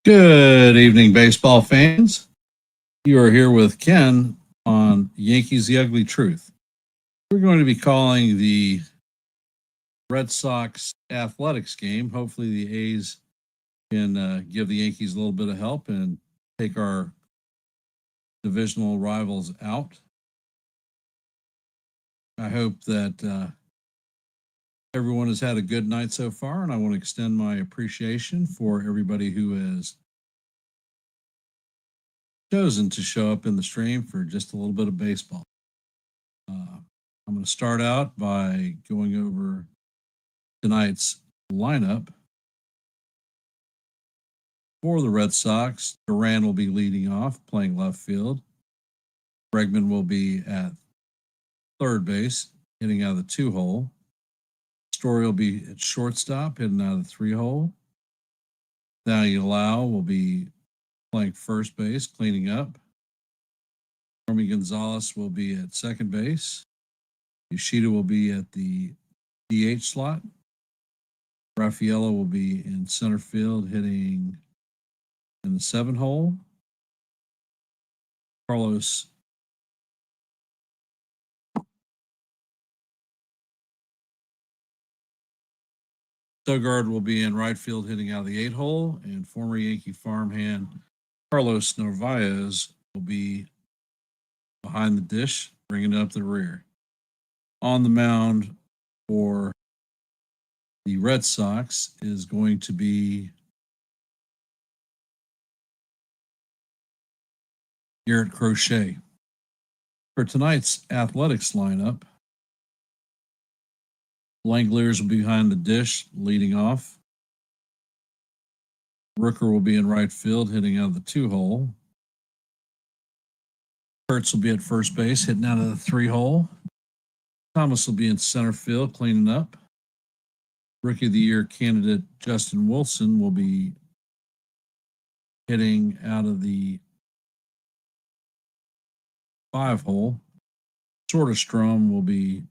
Good evening, baseball fans. You are here with Ken on Yankees The Ugly Truth. We're going to be calling the Red Sox athletics game. Hopefully, the A's can give the Yankees a little bit of help and take our divisional rivals out. I hope that everyone has had a good night so far, and I want to extend my appreciation for everybody who has chosen to show up in the stream for just a little bit of baseball. I'm going to start out by going over tonight's lineup. For the Red Sox, Duran will be leading off, playing left field. Bregman will be at third base, hitting out of the 2-hole. Story will be at shortstop, hitting out of the 3-hole. Daniel Lau will be playing first base, cleaning up. Romy Gonzalez will be at second base. Yoshida will be at the DH slot. Raffaello will be in center field, hitting in the 7-hole. Carlos Sogard will be in right field, hitting out of the 8-hole. And former Yankee farmhand Carlos Narvaez will be behind the dish, bringing it up the rear. On the mound for the Red Sox is going to be Garrett Crochet. For tonight's athletics lineup, Langoliers will be behind the dish, leading off. Rooker will be in right field, hitting out of the 2-hole. Kurtz will be at first base, hitting out of the 3-hole. Thomas will be in center field, cleaning up. Rookie of the Year candidate Justin Wilson will be hitting out of the 5-hole. Soderstrom will be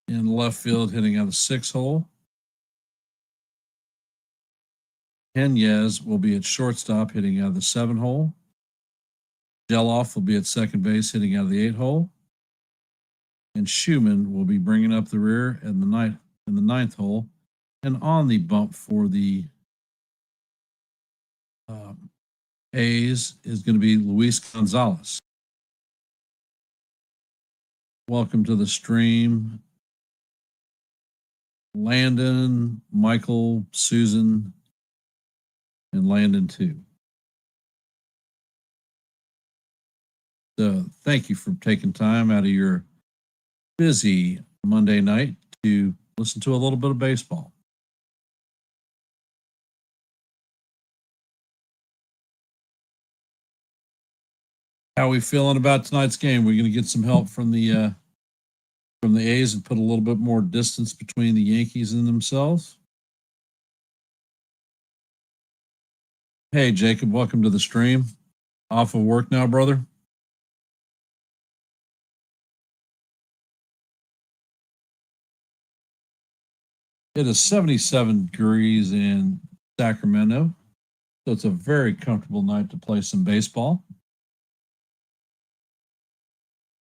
in left field, hitting out of the 6-hole. Henez will be at shortstop, hitting out of the 7-hole. Geloff will be at second base, hitting out of the 8-hole. And Schumann will be bringing up the rear in the 9th hole. And on the bump for the A's is going to be Luis Gonzalez. Welcome to the stream, Landon, Michael, Susan, and Landon too. So thank you for taking time out of your busy Monday night to listen to a little bit of baseball. How are we feeling about tonight's game? We're going to get some help from the A's and put a little bit more distance between the Yankees and themselves. Hey, Jacob, welcome to the stream. Off of work now, brother? It is 77 degrees in Sacramento, so it's a very comfortable night to play some baseball.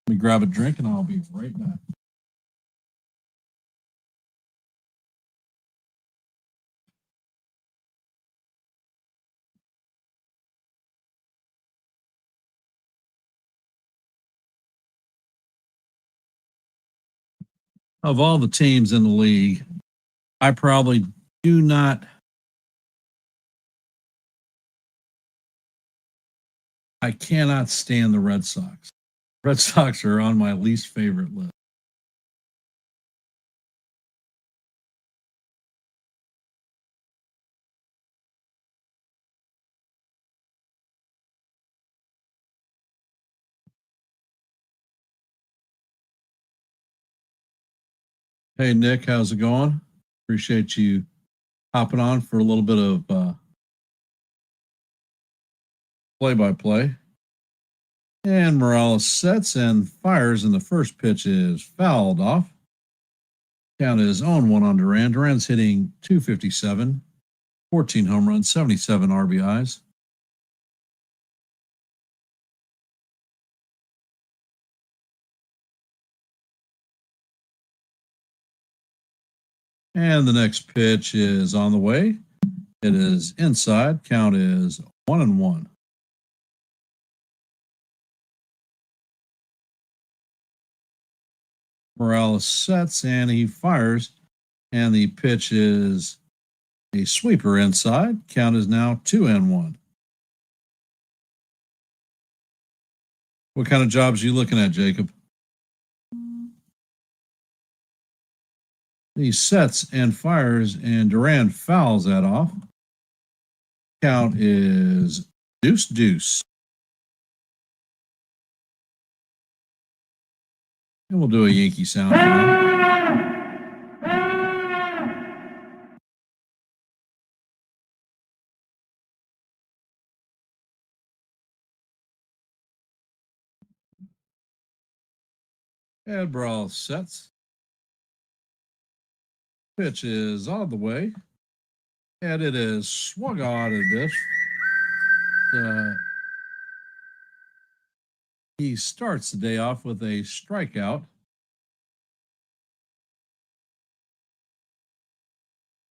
Let me grab a drink and I'll be right back. Of all the teams in the league, I probably do not. I cannot stand the Red Sox. Red Sox are on my least favorite list. Hey, Nick, how's it going? Appreciate you hopping on for a little bit of play-by-play. And Morales sets and fires, and the first pitch is fouled off. Count is 0-1 on Duran. Duran's hitting .257. 14 home runs, 77 RBIs. And the next pitch is on the way. It is inside. Count is 1-1. Morales sets and he fires. And the pitch is a sweeper inside. Count is now 2-1. What kind of jobs are you looking at, Jacob? He sets and fires, and Duran fouls that off. Count is 2-2. And we'll do a Yankee sound for that. And Brawl sets. Pitch is on the way. And it is swung on and missed. He starts the day off with a strikeout.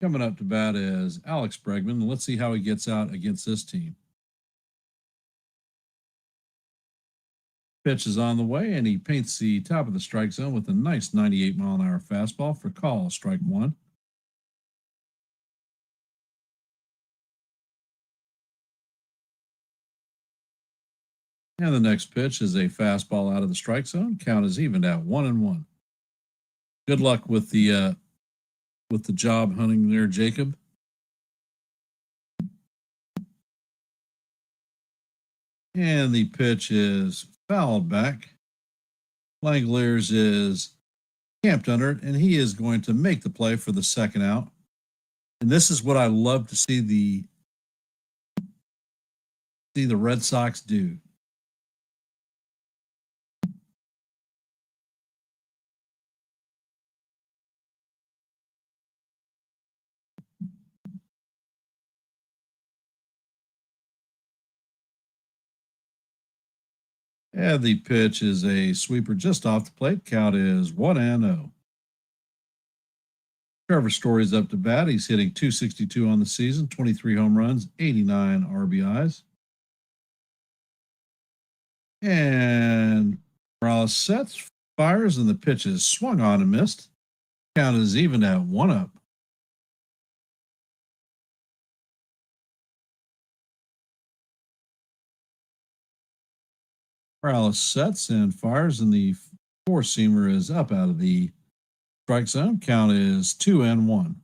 Coming up to bat is Alex Bregman. Let's see how he gets out against this team. Pitch is on the way, and he paints the top of the strike zone with a nice 98-mile-an-hour fastball for call, strike one. And the next pitch is a fastball out of the strike zone. Count is evened at 1-1. Good luck with the job hunting there, Jacob. And the pitch is fouled back. Langoliers is camped under it, and he is going to make the play for the second out. And this is what I love to see the Red Sox do. And the pitch is a sweeper just off the plate. Count is 1-0. Trevor Story's up to bat. He's hitting .262 on the season, 23 home runs, 89 RBIs. And Morales sets, fires, and the pitch is swung on and missed. Count is even at 1-up. Morales sets and fires, and the four-seamer is up out of the strike zone. Count is 2-1.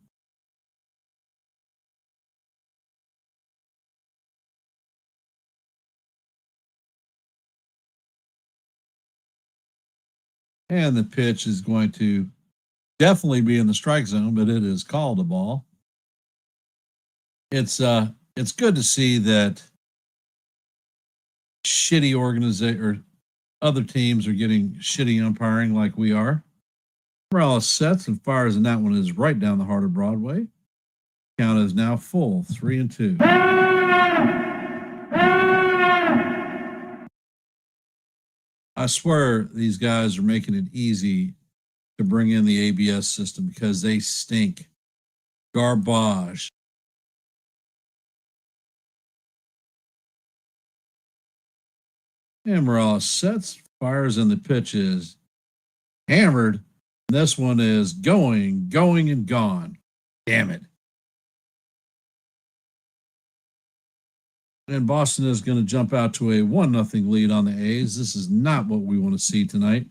And the pitch is going to definitely be in the strike zone, but it is called a ball. It's good to see that shitty organization or other teams are getting shitty umpiring like we are. Morales sets and fires, and that one is right down the heart of Broadway. Count is now full, 3-2. I swear these guys are making it easy to bring in the ABS system because they stink. Garbage. And Morales sets, fires, and the pitch is hammered. This one is going, and gone. Damn it. And Boston is going to jump out to a 1-0 lead on the A's. This is not what we want to see tonight.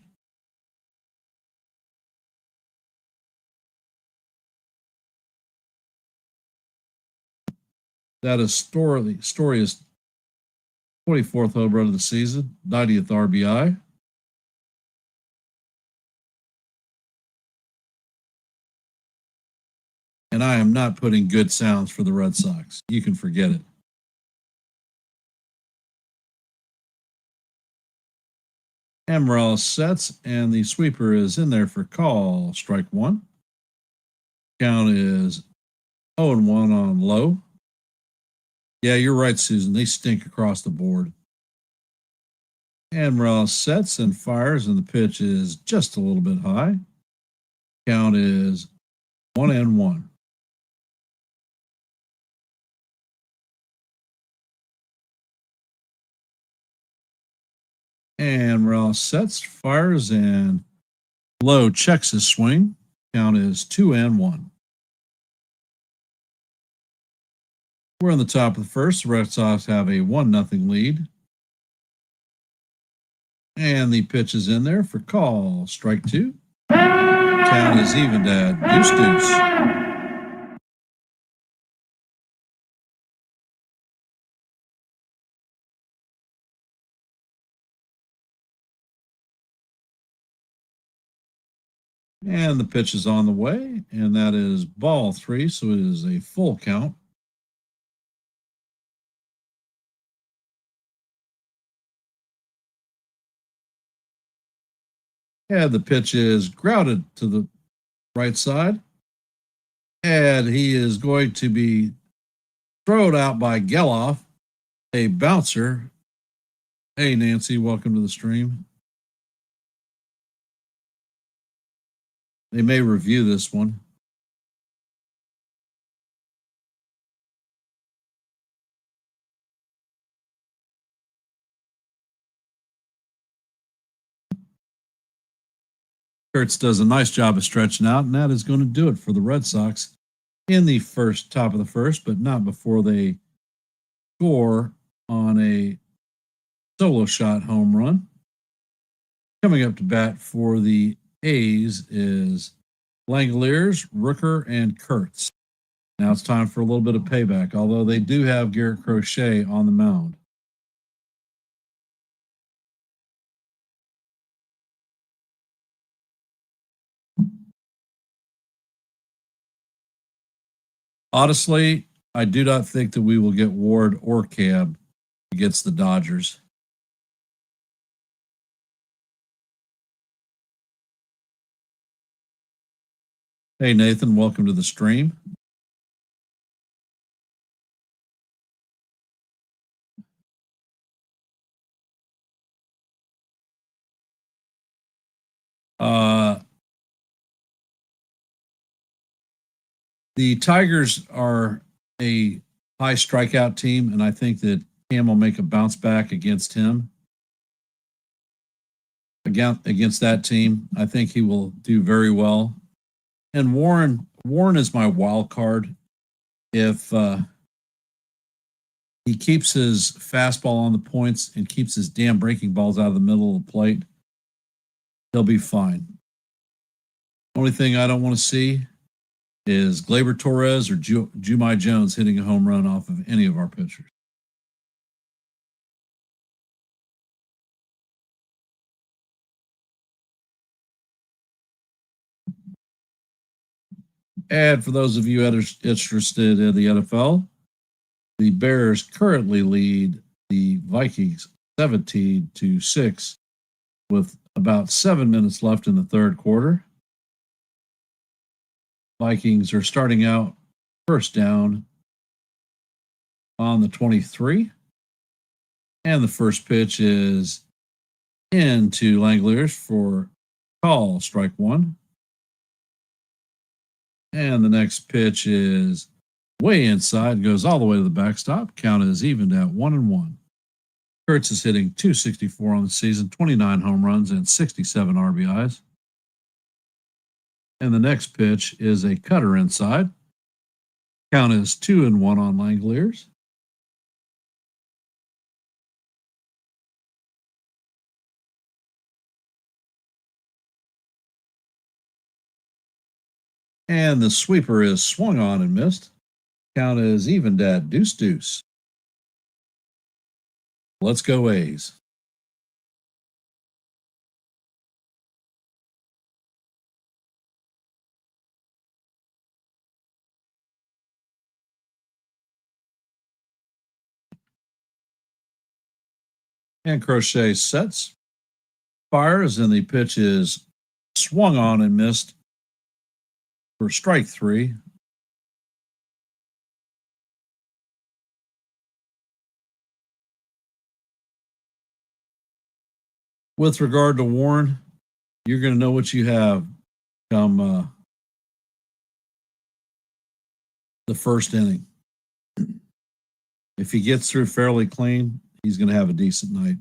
That is Story is 24th home run of the season, 90th RBI. And I am not putting good sounds for the Red Sox. You can forget it. And Morales sets, and the sweeper is in there for call, strike one. Count is 0-1 on low. Yeah, you're right, Susan. They stink across the board. And Morales sets and fires, and the pitch is just a little bit high. Count is 1-1. And Morales sets, fires, and Lowe checks his swing. Count is 2-1. We're on the top of the first. The Red Sox have a 1-0 lead. And the pitch is in there for call. Strike 2. Count is even at deuce. And the pitch is on the way, and that is ball 3, so it is a full count. And the pitch is grounded to the right side. And he is going to be thrown out by Geloff, a bouncer. Hey, Nancy, welcome to the stream. They may review this one. Kurtz does a nice job of stretching out, and that is going to do it for the Red Sox in the top of the first, but not before they score on a solo shot home run. Coming up to bat for the A's is Langeliers, Rooker, and Kurtz. Now it's time for a little bit of payback, although they do have Garrett Crochet on the mound. Honestly, I do not think that we will get Ward or Cab against the Dodgers. Hey, Nathan, welcome to the stream. The Tigers are a high strikeout team, and I think that Cam will make a bounce back against him. Against that team, I think he will do very well. And Warren is my wild card. If he keeps his fastball on the points and keeps his damn breaking balls out of the middle of the plate, he'll be fine. Only thing I don't want to see is Gleyber Torres or Jumai Jones hitting a home run off of any of our pitchers. And for those of you that are interested in the NFL, the Bears currently lead the Vikings 17-6 with about 7 minutes left in the third quarter. Vikings are starting out first down on the 23. And the first pitch is into Langeliers for call, strike 1. And the next pitch is way inside, goes all the way to the backstop. Count is evened at 1-1. Kurtz is hitting .264 on the season, 29 home runs, and 67 RBIs. And the next pitch is a cutter inside. Count is 2-1 on Langeliers. And the sweeper is swung on and missed. Count is evened at deuce. Let's go A's. And Crochet sets, fires, and the pitch is swung on and missed for strike 3. With regard to Warren, you're going to know what you have come the first inning. If he gets through fairly clean, he's going to have a decent night.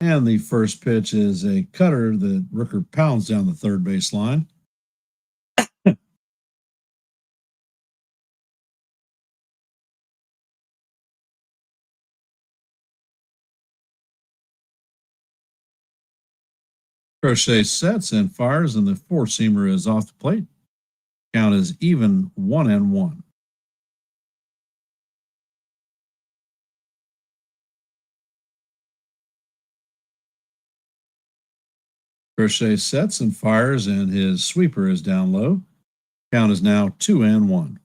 And the first pitch is a cutter that Rooker pounds down the third base line. Crochet sets and fires, and the four-seamer is off the plate. Count is even 1-1. Crochet sets and fires, and his sweeper is down low. Count is now 2-1.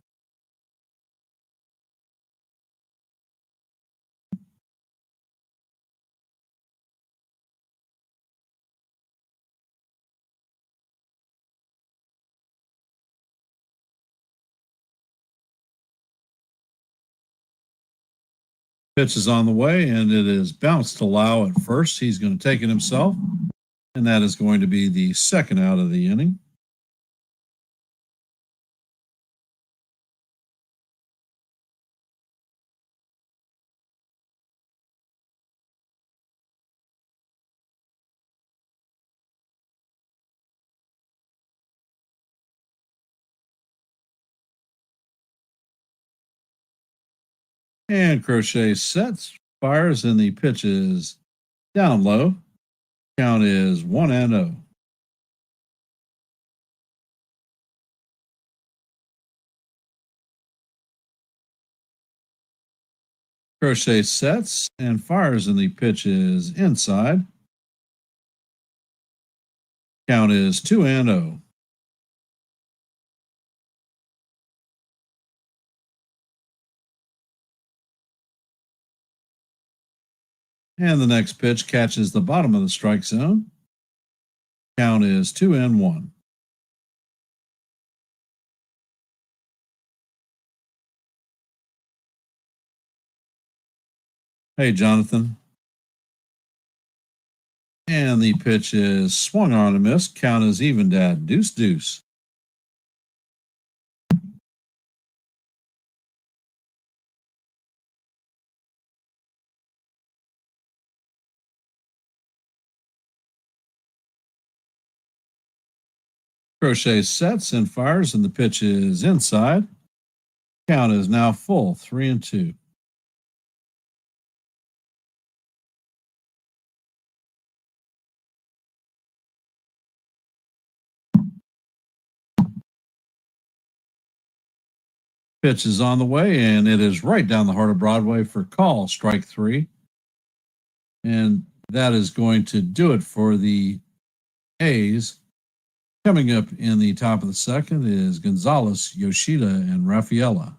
Pitch is on the way, and it is bounced to Lau at first. He's going to take it himself, and that is going to be the second out of the inning. And Crochet sets, fires, and the pitch is down low. Count is 1-0. Crochet sets and fires, and the pitch is inside. Count is 2-0. And the next pitch catches the bottom of the strike zone. Count is 2-1. Hey, Jonathan. And the pitch is swung on and missed. Count is even, Dad. Deuce. Crochet sets and fires, and the pitch is inside. Count is now full, 3-2. Pitch is on the way, and it is right down the heart of Broadway for call, strike 3. And that is going to do it for the A's. Coming up in the top of the second is Gonzalez, Yoshida, and Rafaela.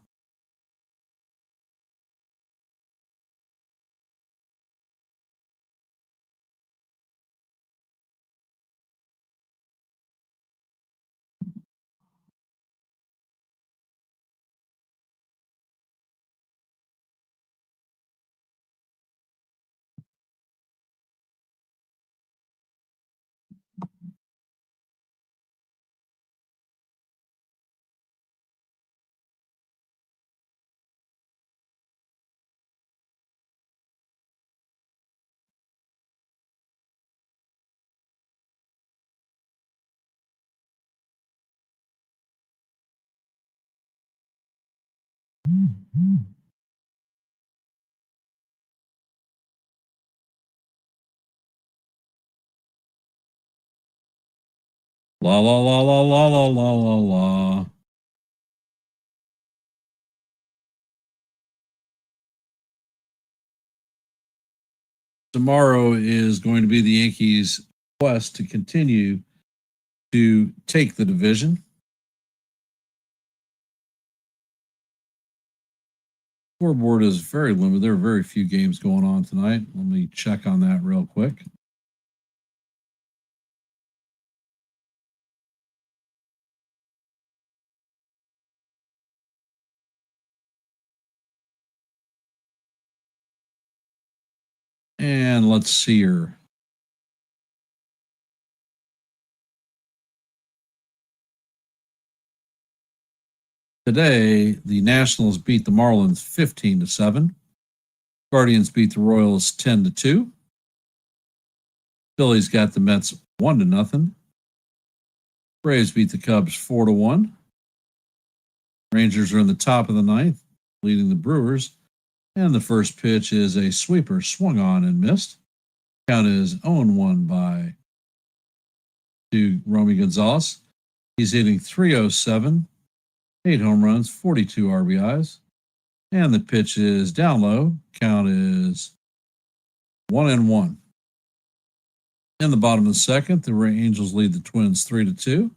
La la la la la la la la la. Tomorrow is going to be the Yankees' quest to continue to take the division. Scoreboard is very limited. There are very few games going on tonight. Let me check on that real quick. And let's see here. Today, the Nationals beat the Marlins 15-7. Guardians beat the Royals 10-2. Phillies got the Mets 1-0. Braves beat the Cubs 4-1. Rangers are in the top of the ninth, leading the Brewers. And the first pitch is a sweeper swung on and missed. Count is 0-1 to Romy Gonzalez. He's hitting .307, 8 home runs, 42 RBIs. And the pitch is down low. Count is 1-1. In the bottom of the second, the Angels lead the Twins 3-2.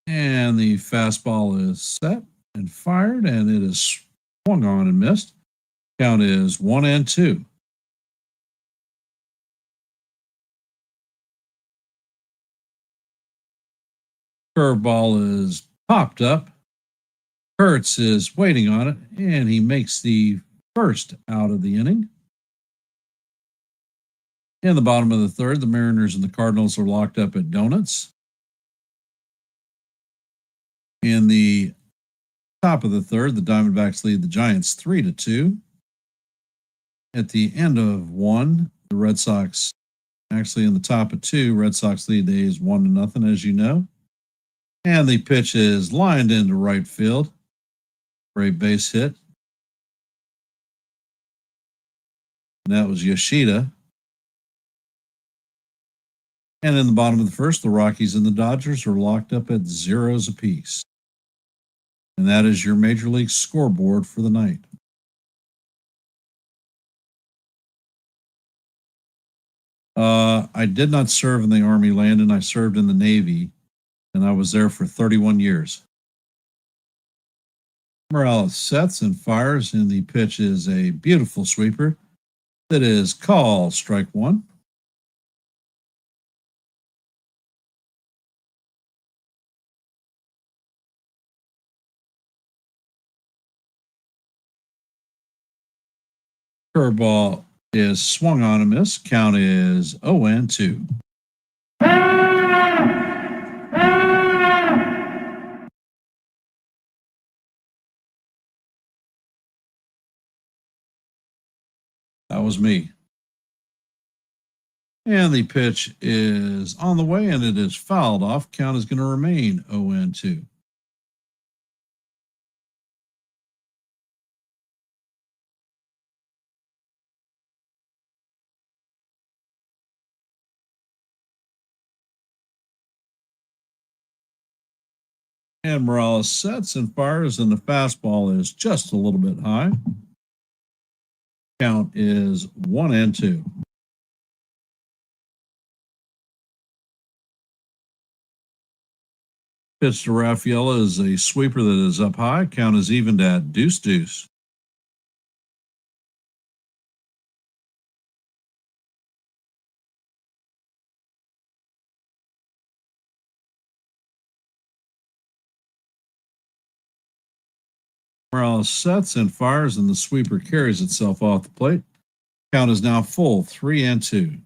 And the fastball is set and fired, and it is swung on and missed. Count is 1-2. Curveball is popped up. Kurtz is waiting on it, and he makes the first out of the inning. In the bottom of the third, the Mariners and the Cardinals are locked up at donuts. In the top of the third, the Diamondbacks lead the Giants 3-2. At the end of one, the Red Sox, actually in the top of two, Red Sox lead the A's 1-0, as you know. And the pitch is lined into right field for a base hit. And that was Yoshida. And in the bottom of the first, the Rockies and the Dodgers are locked up at 0s apiece. And that is your Major League scoreboard for the night. I did not serve in the Army Landing. I served in the Navy, and I was there for 31 years. Morales sets and fires, and the pitch is a beautiful sweeper that is called strike one. Curveball is swung on and miss. Count is 0-2. That was me. And the pitch is on the way, and it is fouled off. Count is going to remain 0-2. And Morales sets and fires, and the fastball is just a little bit high. Count is 1-2. Pitch to Raffaella is a sweeper that is up high. Count is evened at 2-2. Morales sets and fires, and the sweeper carries itself off the plate. Count is now full, 3-2.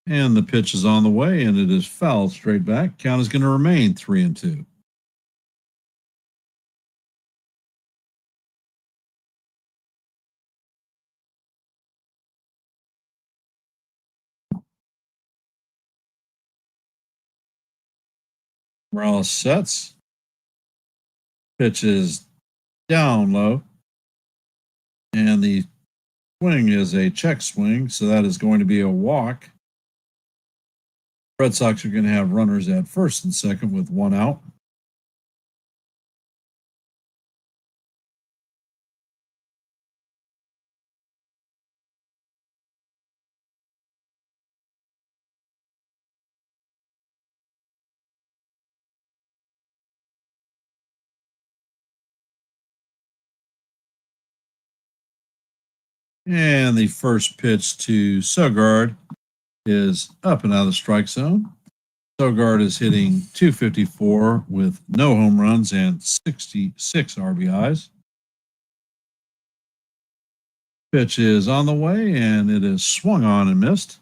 And the pitch is on the way, and it is fouled straight back. Count is going to remain 3-2. Morales sets. Pitch is down low. And the swing is a check swing, so that is going to be a walk. Red Sox are going to have runners at first and second with one out. And the first pitch to Sogard is up and out of the strike zone. Sogard is hitting .254 with no home runs and 66 RBIs. Pitch is on the way, and it is swung on and missed.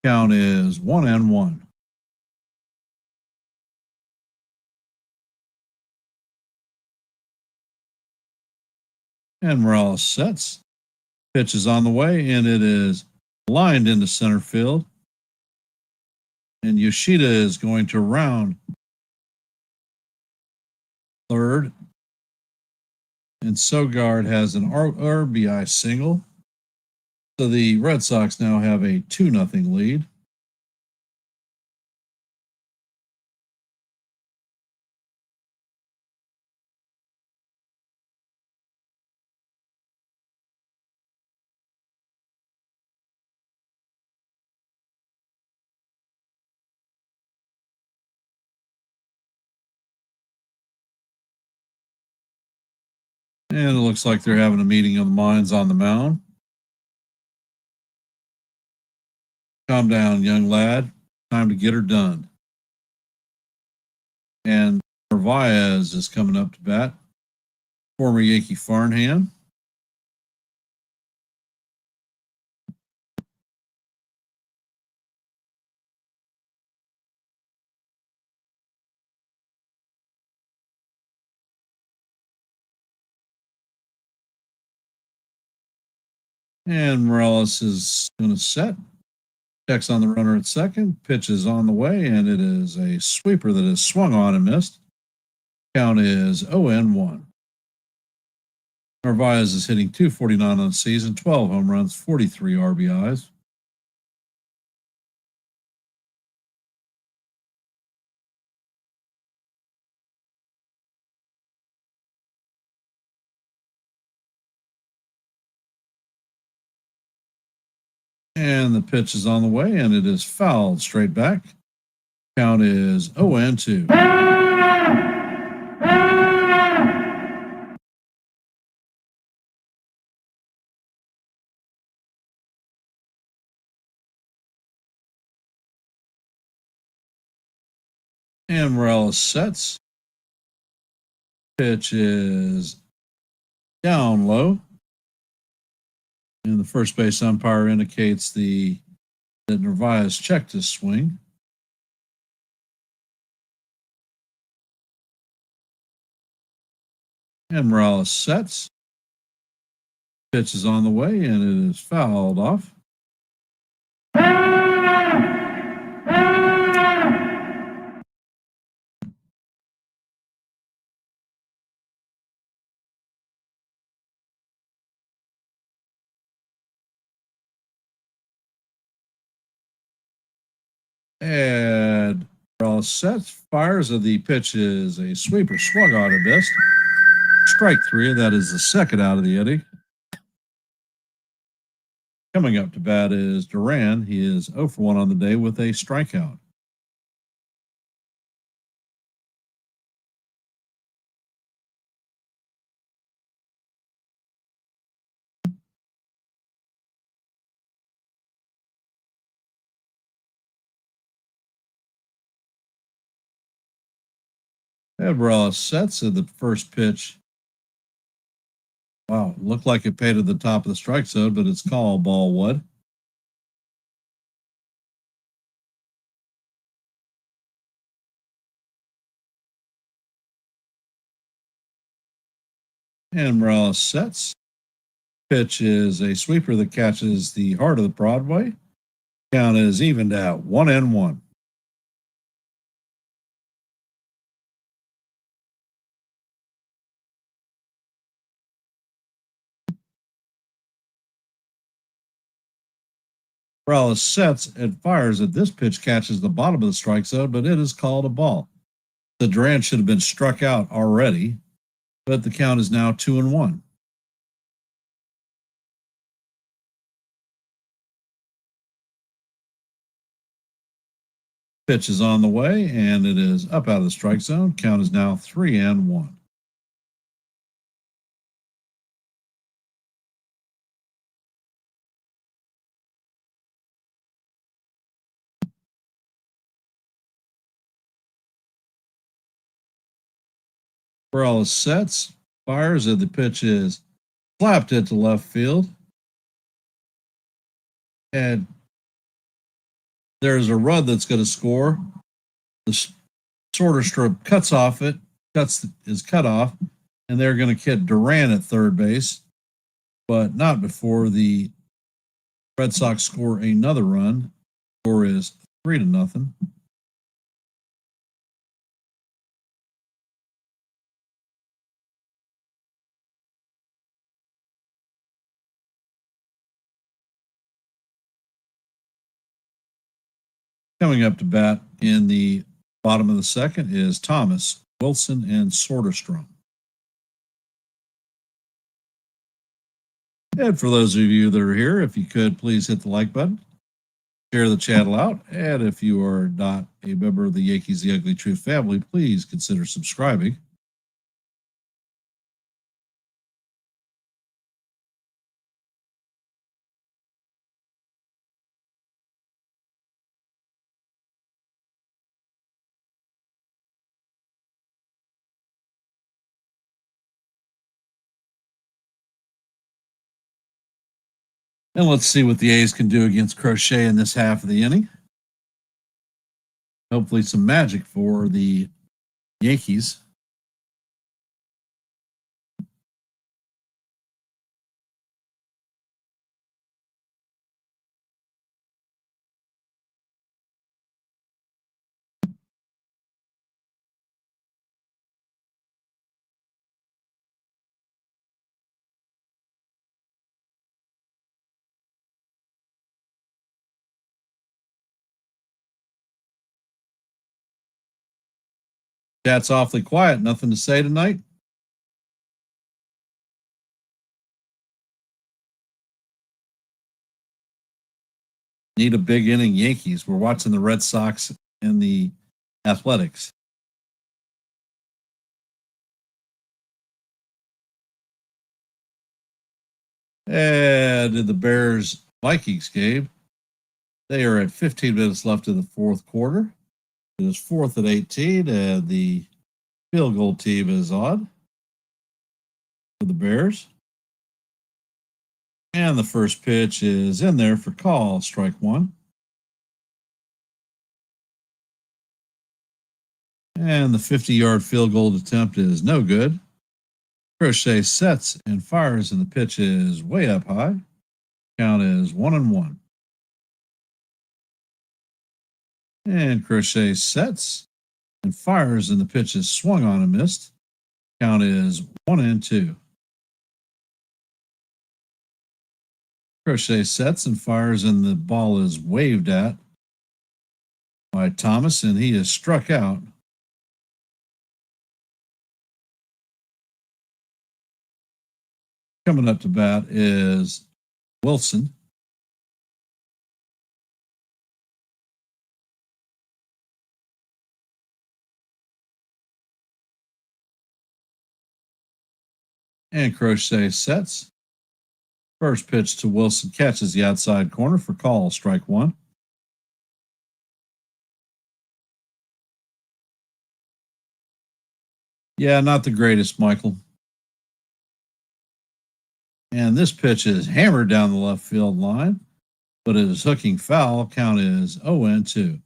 Count is 1-1. And Morales sets. Pitch is on the way, and it is lined into center field. And Yoshida is going to round third. And Sogard has an RBI single. So the Red Sox now have a 2-0 lead. And it looks like they're having a meeting of the minds on the mound. Calm down, young lad. Time to get her done. And Narvaez is coming up to bat. Former Yankee Farnham. And Morales is going to set. Checks on the runner at second. Pitch is on the way, and it is a sweeper that is swung on and missed. Count is 0-1. Narvaez is hitting .249 on the season, 12 home runs, 43 RBIs. And the pitch is on the way, and it is fouled straight back. Count is 0-2. And Morales sets. Pitch is down low. And the first base umpire indicates that Narvaez checked his swing. And Morales sets. Pitch is on the way, and it is fouled off. And Morales sets, fires, and the pitch is a sweeper, swung on and missed. Strike three, and that is the second out of the inning. Coming up to bat is Duran. He is 0 for 1 on the day with a strikeout. And Morales sets, and the first pitch. Wow, looked like it paid at the top of the strike zone, but it's called ball one. And Morales sets. Pitch is a sweeper that catches the heart of the Broadway. Count is evened out, 1-1. Morales sets and fires, and this pitch catches the bottom of the strike zone, but it is called a ball. The Durant should have been struck out already, but the count is now 2-1. Pitch is on the way, and it is up out of the strike zone. Count is now 3-1. Morales sets, fires, and the pitch is slapped into left field. And there's a run that's going to score. The shorter strip cuts off it, is cut off, and they're going to hit Duran at third base, but not before the Red Sox score another run. Score is 3-0. Coming up to bat in the bottom of the second is Thomas, Wilson, and Soderstrom. And for those of you that are here, if you could please hit the like button, share the channel out, and if you are not a member of the Yankees The Ugly Truth family, please consider subscribing. And let's see what the A's can do against Crochet in this half of the inning. Hopefully some magic for the Yankees. Chat's awfully quiet. Nothing to say tonight. Need a big inning, Yankees. We're watching the Red Sox and the Athletics. And in the Bears Vikings game, they are at 15 minutes left in the fourth quarter. It is 4th and 18, and the field goal team is on for the Bears. And the first pitch is in there for call, strike one. And the 50-yard field goal attempt is no good. Crochet sets and fires, and the pitch is way up high. Count is 1-1. And Crochet sets and fires, and the pitch is swung on and missed. Count is 1-2. Crochet sets and fires, and the ball is waved at by Thomas, and he is struck out. Coming up to bat is Wilson. And Crochet sets. First pitch to Wilson catches the outside corner for call, strike one. Yeah, not the greatest, Michael. And this pitch is hammered down the left field line, but it is hooking foul. Count is 0-2.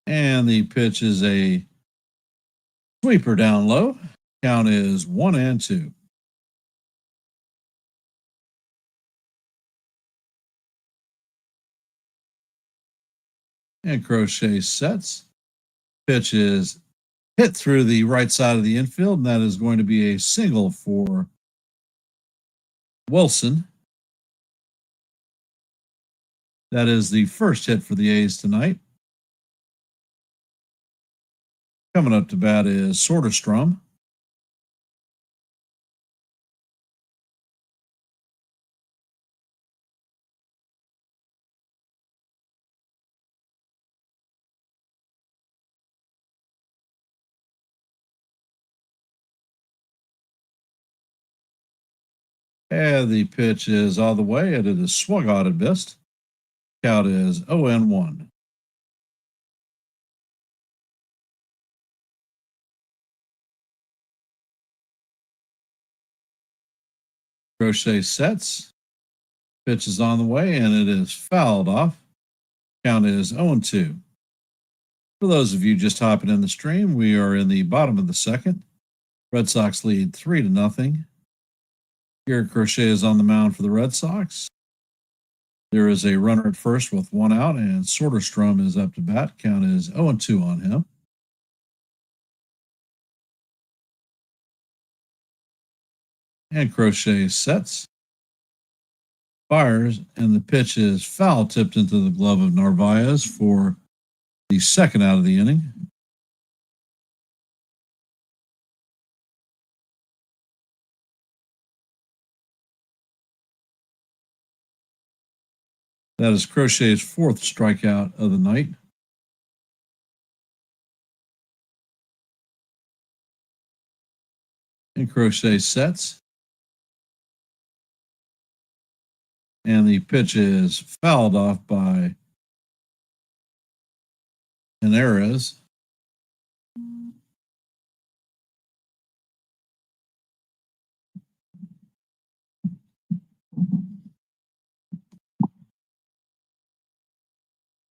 And the pitch is a sweeper down low. Count is 1-2. And Crochet sets. Pitch is hit through the right side of the infield, and that is going to be a single for Wilson. That is the first hit for the A's tonight. Coming up to bat is Soderstrom. And the pitch is all the way, and it is swung on and missed. Count is 0-1. Crochet sets. Pitch is on the way, and it is fouled off. Count is 0-2. For those of you just hopping in the stream, we are in the bottom of the second. Red Sox lead 3-0. Garrett Crochet is on the mound for the Red Sox. There is a runner at first with one out, and Soderstrom is up to bat. Count is 0-2 on him. And Crochet sets, fires, and the pitch is foul tipped into the glove of Narvaez for the second out of the inning. That is Crochet's fourth strikeout of the night. And Crochet sets. And the pitch is fouled off by Henares.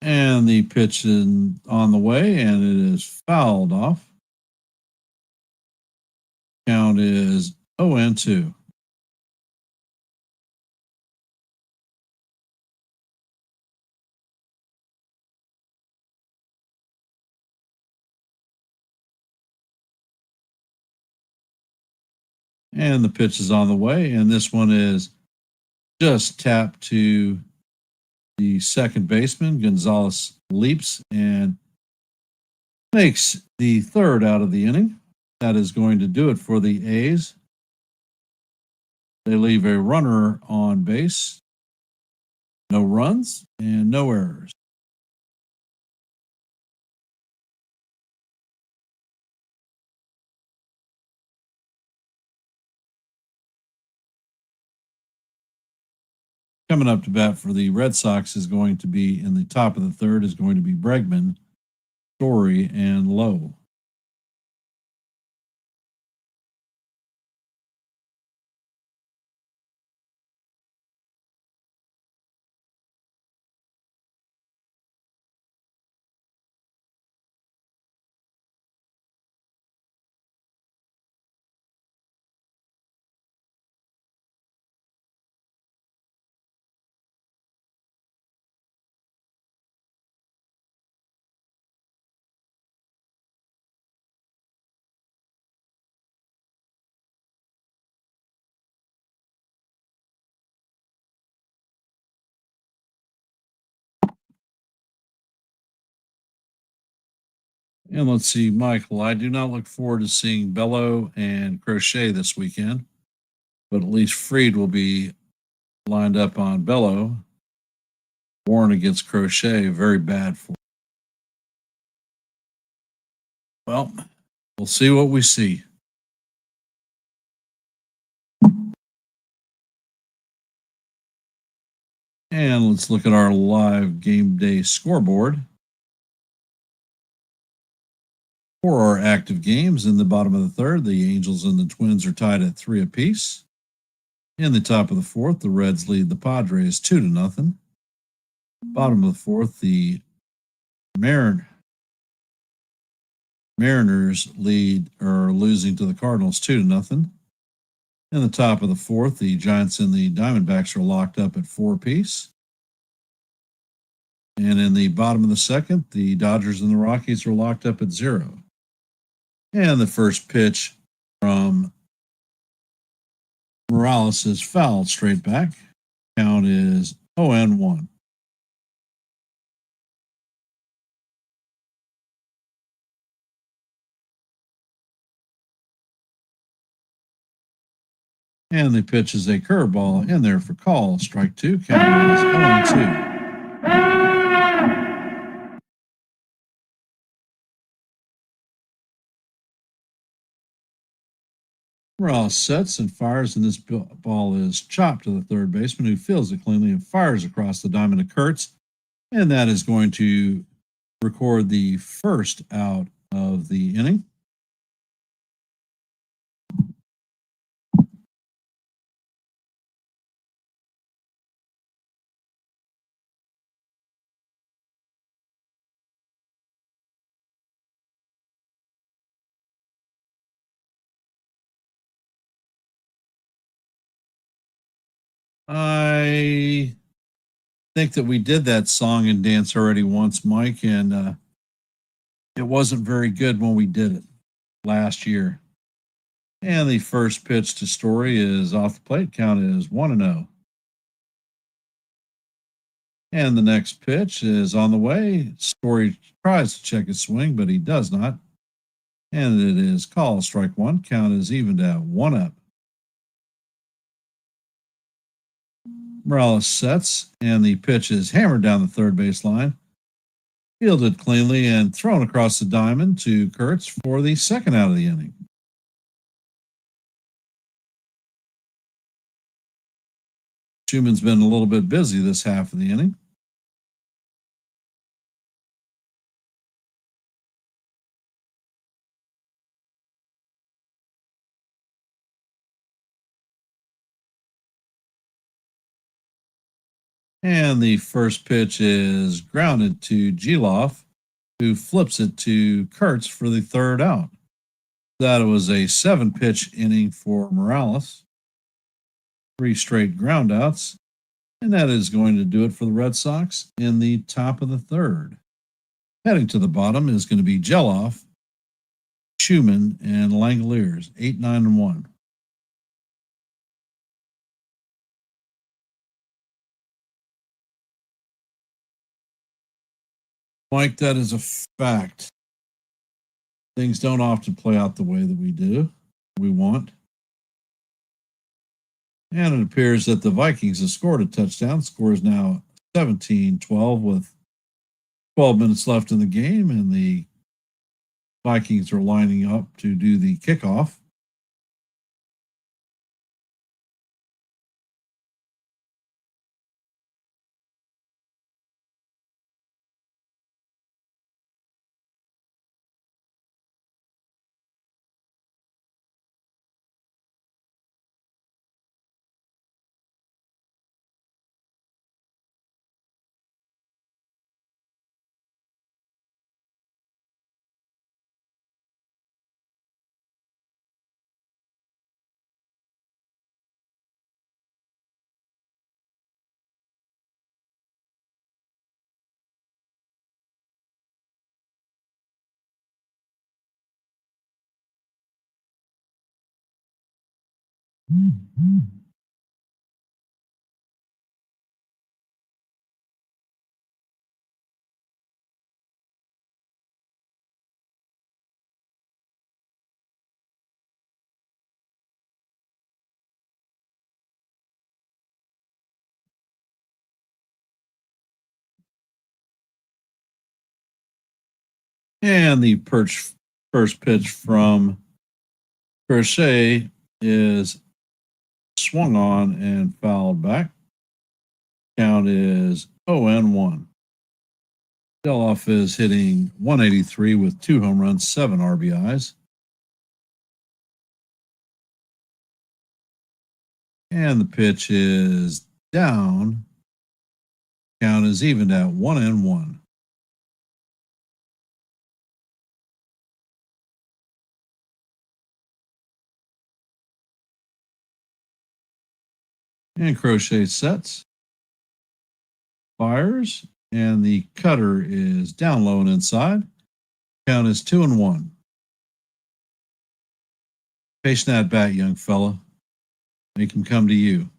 And the pitch is on the way, and it is fouled off. Count is 0-2. And the pitch is on the way, and this one is just tapped to the second baseman. Gonzalez leaps and makes the third out of the inning. That is going to do it for the A's. They leave a runner on base, no runs, and no errors. Coming up to bat for the Red Sox is going to be in the top of the third is going to be Bregman, Story, and Lowe. And let's see, Michael, I do not look forward to seeing Bello and Crochet this weekend, but at least Freed will be lined up on Bello. Warren against Crochet, very bad for. Well, we'll see what we see. And let's look at our live game day scoreboard. For our active games in the bottom of the third, the Angels and the Twins are tied at 3 apiece. In the top of the fourth, the Reds lead the Padres 2-0. Bottom of the fourth, the Mariners lead or losing to the Cardinals 2-0. In the top of the fourth, the Giants and the Diamondbacks are locked up at 4 apiece. And in the bottom of the second, the Dodgers and the Rockies are locked up at 0. And the first pitch from Morales is fouled straight back. Count is 0-1. And the pitch is a curveball in there for call. Strike 2. Count is 0-2. Morales sets and fires, and this ball is chopped to the third baseman, who fields it cleanly and fires across the diamond to Kurtz. And that is going to record the first out of the inning. I think that we did that song and dance already once, Mike, and it wasn't very good when we did it last year. And the first pitch to Story is off the plate. Count is 1-0. And the next pitch is on the way. Story tries to check his swing, but he does not. And it is called strike one. Count is evened at 1-up. Morales sets, and the pitch is hammered down the third base line. Fielded cleanly and thrown across the diamond to Kurtz for the second out of the inning. Schumann's been a little bit busy this half of the inning. And the first pitch is grounded to Geloff, who flips it to Kurtz for the third out. That was a 7-pitch inning for Morales. 3 straight groundouts. And that is going to do it for the Red Sox in the top of the third. Heading to the bottom is going to be Geloff, Schumann, and Langoliers, 8, 9, and 1. Mike, that is a fact. Things don't often play out the way that we want. And it appears that the Vikings have scored a touchdown. Score is now 17-12 with 12 minutes left in the game, and the Vikings are lining up to do the kickoff. And the first pitch from Crochet is swung on and fouled back. Count is 0-1. Geloff is hitting 183 with 2 home runs, 7 RBIs. And the pitch is down. Count is evened at 1-1. And Crochet sets, fires, and the cutter is down low and inside. Count is 2-1. Patient at bat, young fella. Make him come to you.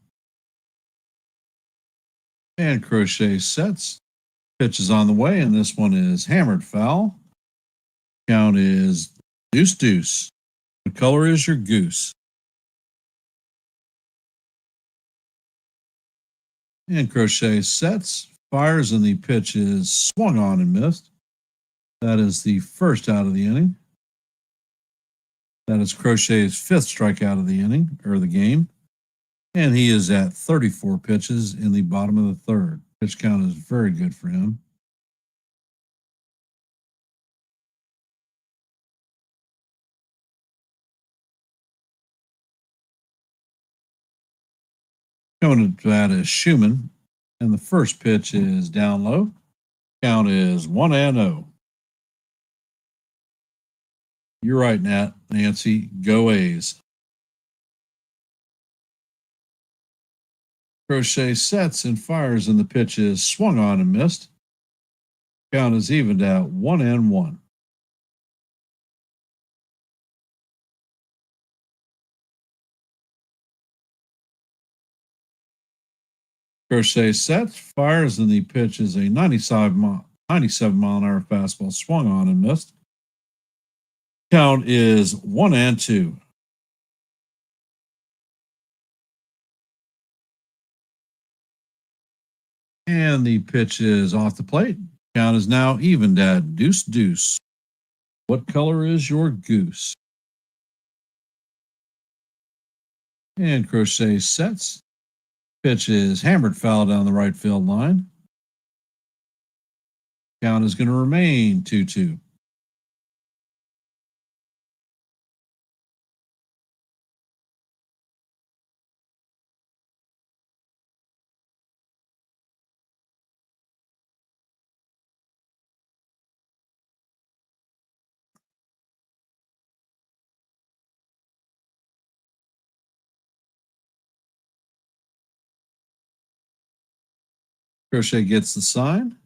And Crochet sets. Pitch is on the way, and this one is hammered foul. Count is deuce. The color is your goose. And Crochet sets, fires, and the pitch is swung on and missed. That is the first out of the inning. That is Crochet's 5th strikeout of the inning, or the game. And he is at 34 pitches in the bottom of the third. Pitch count is very good for him. Coming to bat is Schumann, and the first pitch is down low. Count is 1-0. You're right, Nancy. Go A's. Crochet sets and fires, and the pitch is swung on and missed. Count is evened at 1-1. Crochet sets, fires, and the pitch is a 97 mile an hour fastball swung on and missed. Count is 1-2. And the pitch is off the plate. Count is now evened at deuce. What color is your goose? And Crochet sets. Pitch is hammered foul down the right field line. Count is going to remain 2-2. Crochet gets the sign.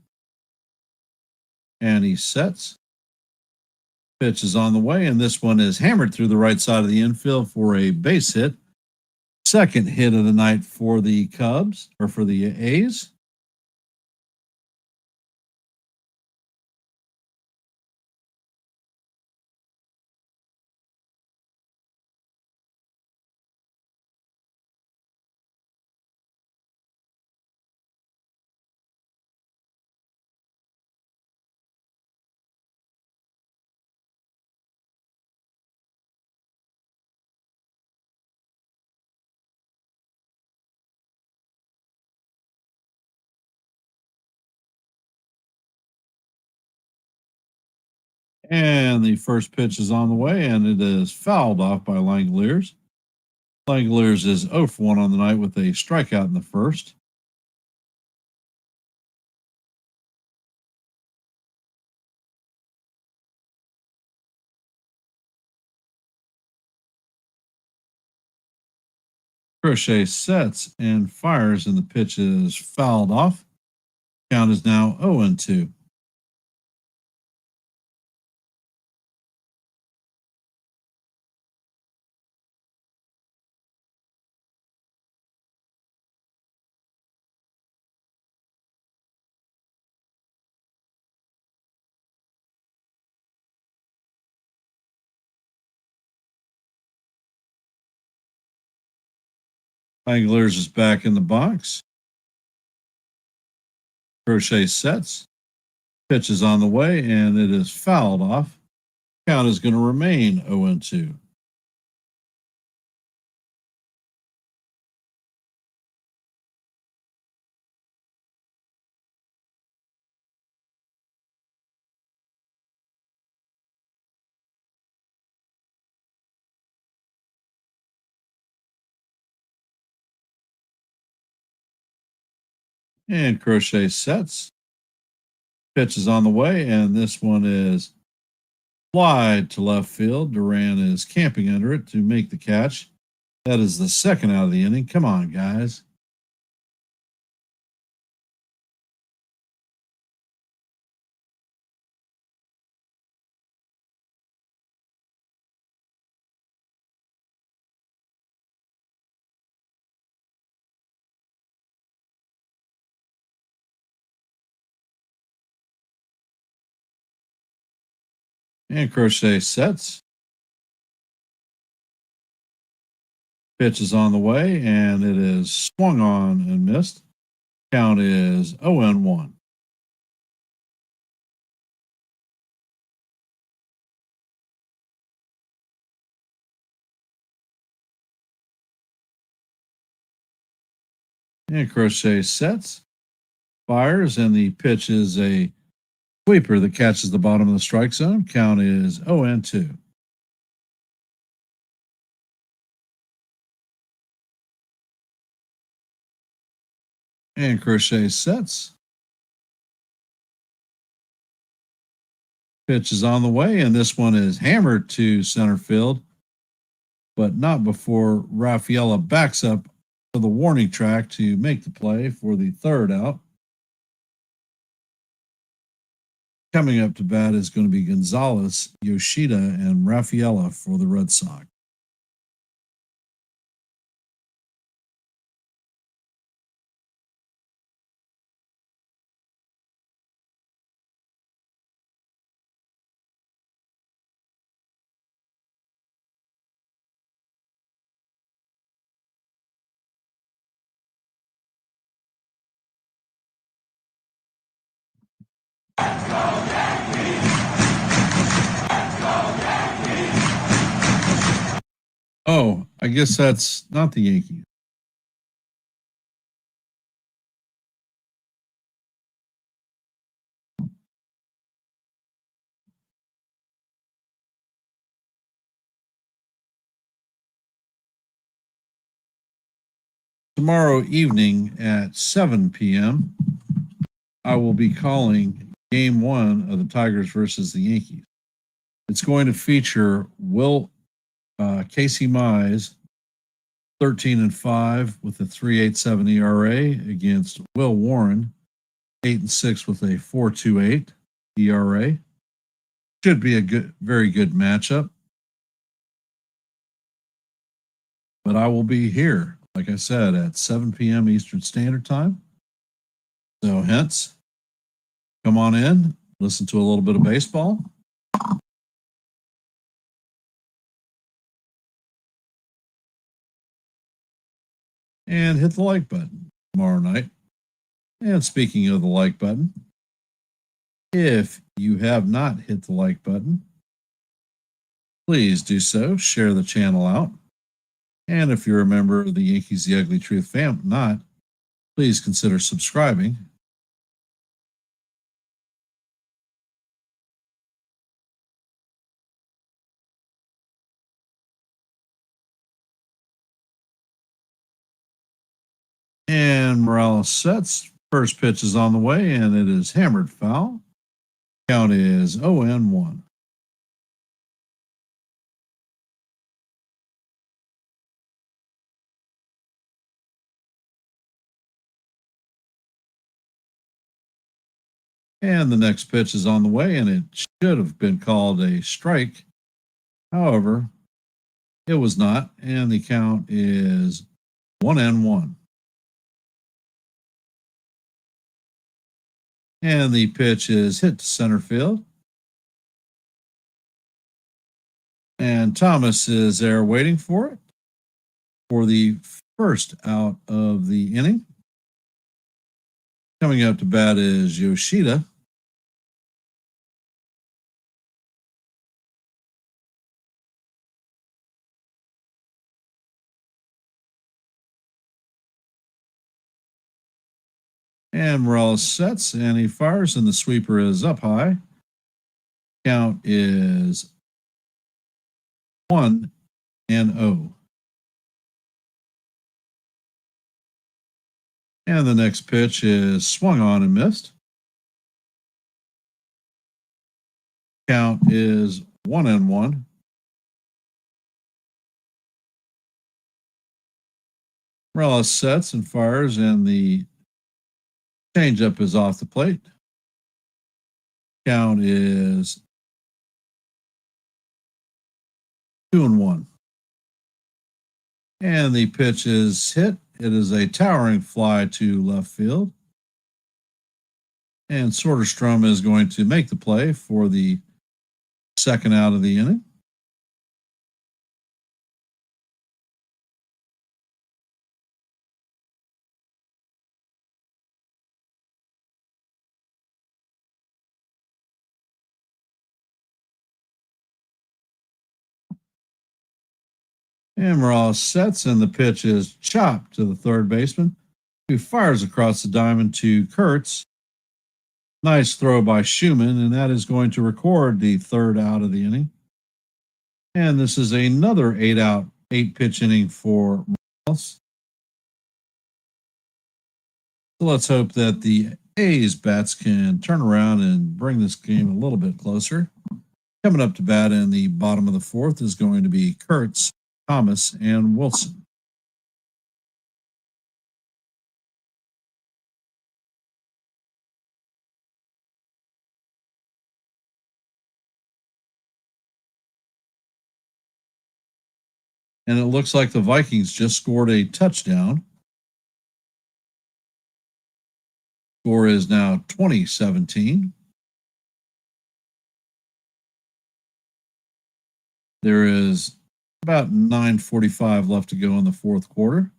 And he sets. Pitch is on the way, and this one is hammered through the right side of the infield for a base hit. Second hit of the night for the Cubs, or for the A's. And the first pitch is on the way, and it is fouled off by Langoliers. Langoliers is 0 for 1 on the night with a strikeout in the first. Crochet sets and fires, and the pitch is fouled off. Count is now 0-2. Langoliers is back in the box. Crochet sets. Pitch is on the way, and it is fouled off. Count is going to remain 0-2. And Crochet sets. Pitch is on the way, and this one is wide to left field. Duran is camping under it to make the catch. That is the second out of the inning. Come on, guys. And Crochet sets. Pitch is on the way, and it is swung on and missed. Count is 0-1. And Crochet sets, fires, and the pitch is a sweeper that catches the bottom of the strike zone. Count is 0-2. And Crochet sets. Pitch is on the way, and this one is hammered to center field, but not before Rafaela backs up to the warning track to make the play for the third out. Coming up to bat is going to be Gonzalez, Yoshida, and Rafaela for the Red Sox. Oh, I guess that's not the Yankees. Tomorrow evening at 7 p.m., I will be calling Game 1 of the Tigers versus the Yankees. It's going to feature Casey Mize, 13-5 with a 3.87 ERA against Will Warren, 8-6 with a 4.28 ERA. Should be a very good matchup. But I will be here, like I said, at 7 p.m. Eastern Standard Time. So hence, come on in, listen to a little bit of baseball. And hit the like button tomorrow night. And speaking of the like button, if you have not hit the like button, please do so. Share the channel out. And if you're a member of the Yankees The Ugly Truth fam, please consider subscribing. And Morales sets. First pitch is on the way, and it is hammered foul. Count is 0-1. And the next pitch is on the way, and it should have been called a strike. However, it was not, and the count is 1-1. And the pitch is hit to center field. And Thomas is there waiting for it for the first out of the inning. Coming up to bat is Yoshida. And Morales sets, and he fires, and the sweeper is up high. Count is 1-0. And the next pitch is swung on and missed. Count is 1-1. Morales sets and fires, and the changeup is off the plate. Count is 2-1. And the pitch is hit. It is a towering fly to left field. And Soderstrom is going to make the play for the second out of the inning. And Morales sets, and the pitch is chopped to the third baseman, who fires across the diamond to Kurtz. Nice throw by Schumann, and that is going to record the third out of the inning. And this is another 8-pitch inning for Morales. So let's hope that the A's bats can turn around and bring this game a little bit closer. Coming up to bat in the bottom of the fourth is going to be Kurtz, Thomas, and Wilson. And it looks like the Vikings just scored a touchdown. Score is now 20-17. There is about 9:45 left to go in the fourth quarter.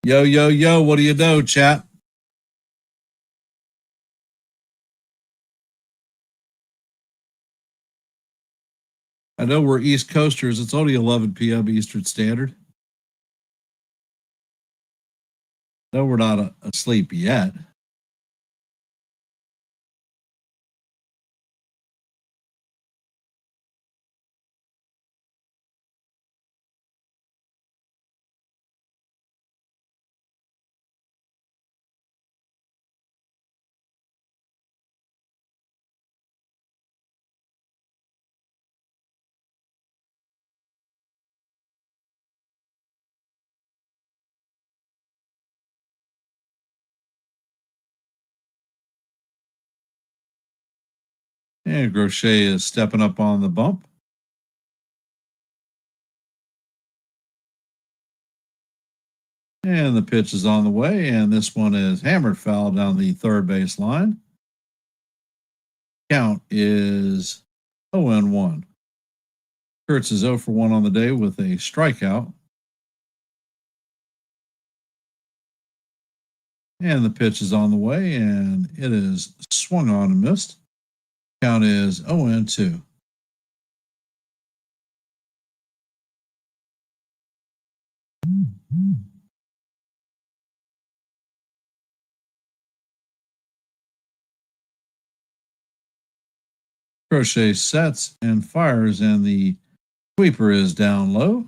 Yo, yo, yo, what do you know, chat? I know we're East Coasters. It's only 11 p.m. Eastern Standard. No, we're not asleep yet. And Crochet is stepping up on the bump. And the pitch is on the way. And this one is hammered foul down the third base line. Count is 0-1. Kurtz is 0 for 1 on the day with a strikeout. And the pitch is on the way, and it is swung on and missed. Count is 0-2. Crochet sets and fires, and the sweeper is down low.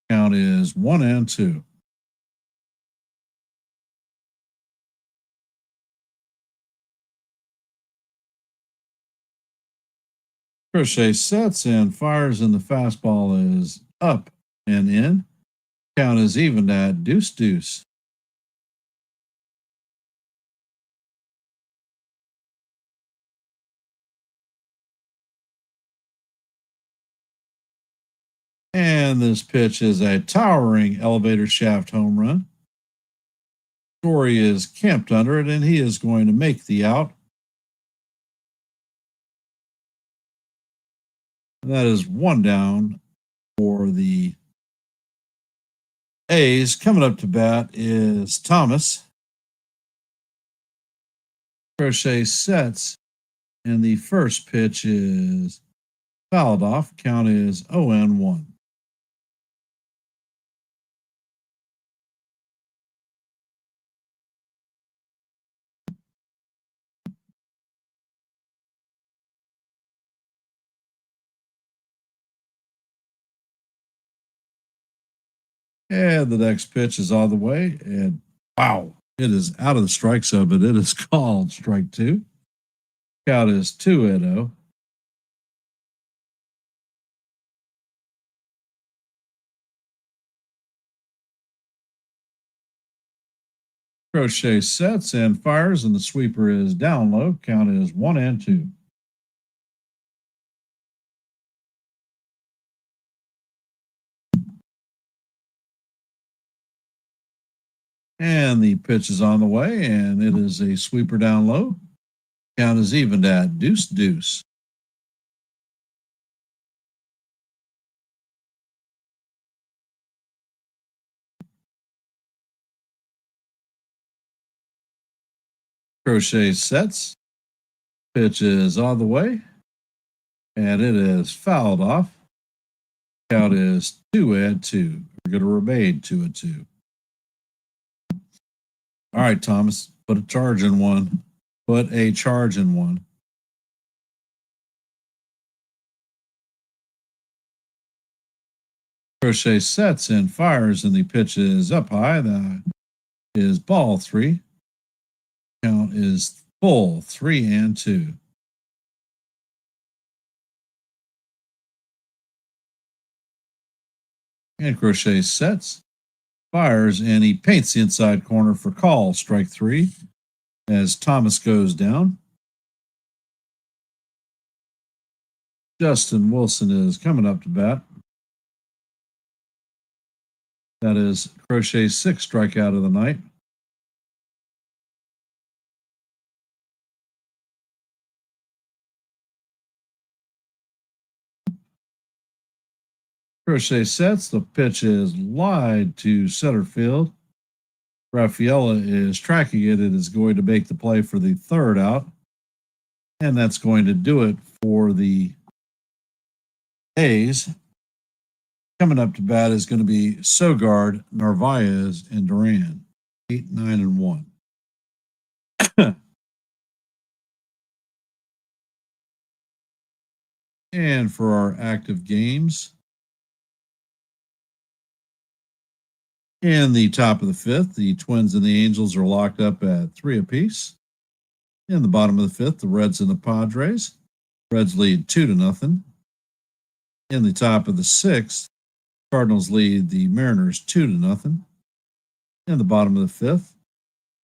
Count is 1-2. Crochet sets and fires, and the fastball is up and in. Count is evened at deuce. And this pitch is a towering elevator shaft home run. Story is camped under it, and he is going to make the out. And that is one down for the A's. Coming up to bat is Thomas. Crochet sets, and the first pitch is fouled off. Count is 0-1. And the next pitch is on the way. And wow, it is out of the strike zone, but it is called strike two. Count is 2-0. Crochet sets and fires, and the sweeper is down low. Count is 1-2. And the pitch is on the way, and it is a sweeper down low. Count is evened at deuce. Crochet sets. Pitch is on the way, and it is fouled off. Count is 2-2. We're going to remain 2-2. All right, Thomas, put a charge in one. Put a charge in one. Crochet sets and fires, and the pitch is up high. That is ball 3. Count is full 3-2. And Crochet sets, fires, and he paints the inside corner for call, strike 3, as Thomas goes down. Justin Wilson is coming up to bat. That is Crochet's 6th strikeout of the night. Crochet sets. The pitch is wide to center field. Raffaella is tracking it. It is going to make the play for the 3rd out. And that's going to do it for the A's. Coming up to bat is going to be Sogard, Narvaez, and Duran. 8, 9, and 1. And for our active games, in the top of the 5th, the Twins and the Angels are locked up at 3 apiece. In the bottom of the 5th, the Reds and the Padres. Reds lead 2-0. In the top of the 6th, Cardinals lead the Mariners 2-0. In the bottom of the 5th,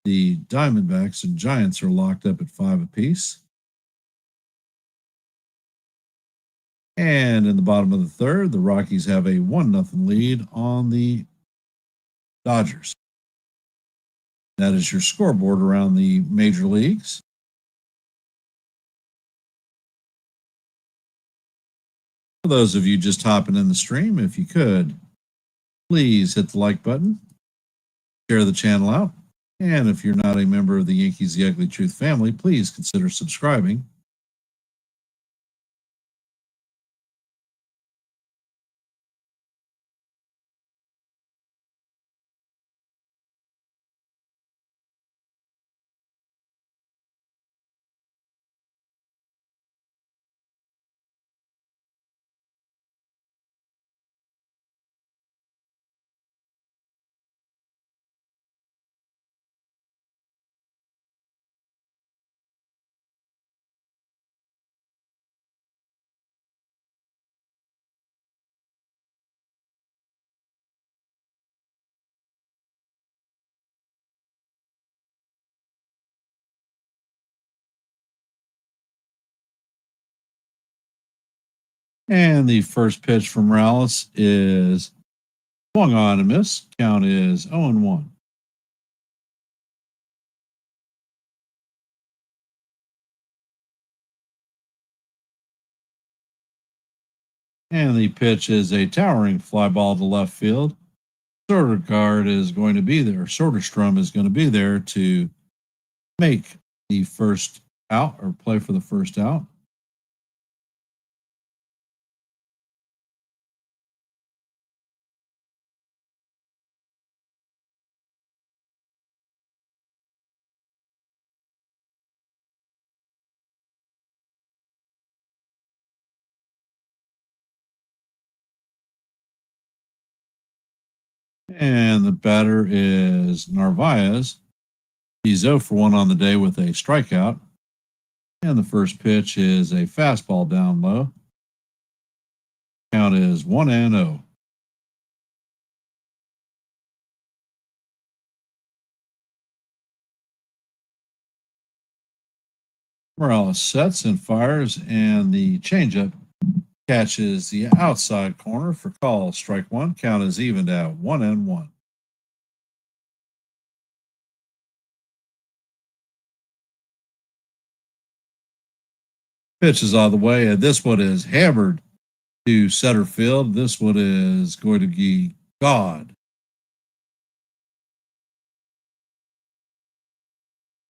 the Diamondbacks and Giants are locked up at 5 apiece. And in the bottom of the 3rd, the Rockies have a 1-0 lead on the Dodgers. That is your scoreboard around the major leagues. For those of you just hopping in the stream, if you could, please hit the like button, share the channel out, and if you're not a member of the Yankees The Ugly Truth family, please consider subscribing. And the first pitch from Morales is swung on and miss. Count is 0-1. And the pitch is a towering fly ball to left field. Sodergaard is going to be there. Soderstrom is going to be there to make the first out or play for the first out. And the batter is Narvaez. He's 0 for 1 on the day with a strikeout. And the first pitch is a fastball down low. Count is 1-0. Morales sets and fires, and the changeup catches the outside corner for call. Strike 1. Count is evened at 1-1. Pitch is out of the way, and this one is hammered to center field. This one is going to be God.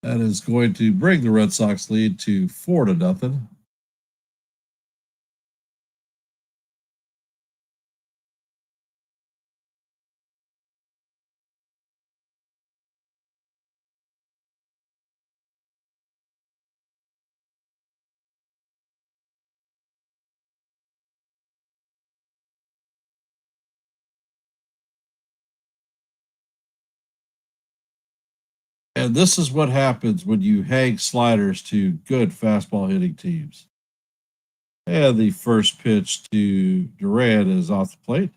That is going to bring the Red Sox lead to 4-0. And this is what happens when you hang sliders to good fastball hitting teams. And the first pitch to Durant is off the plate.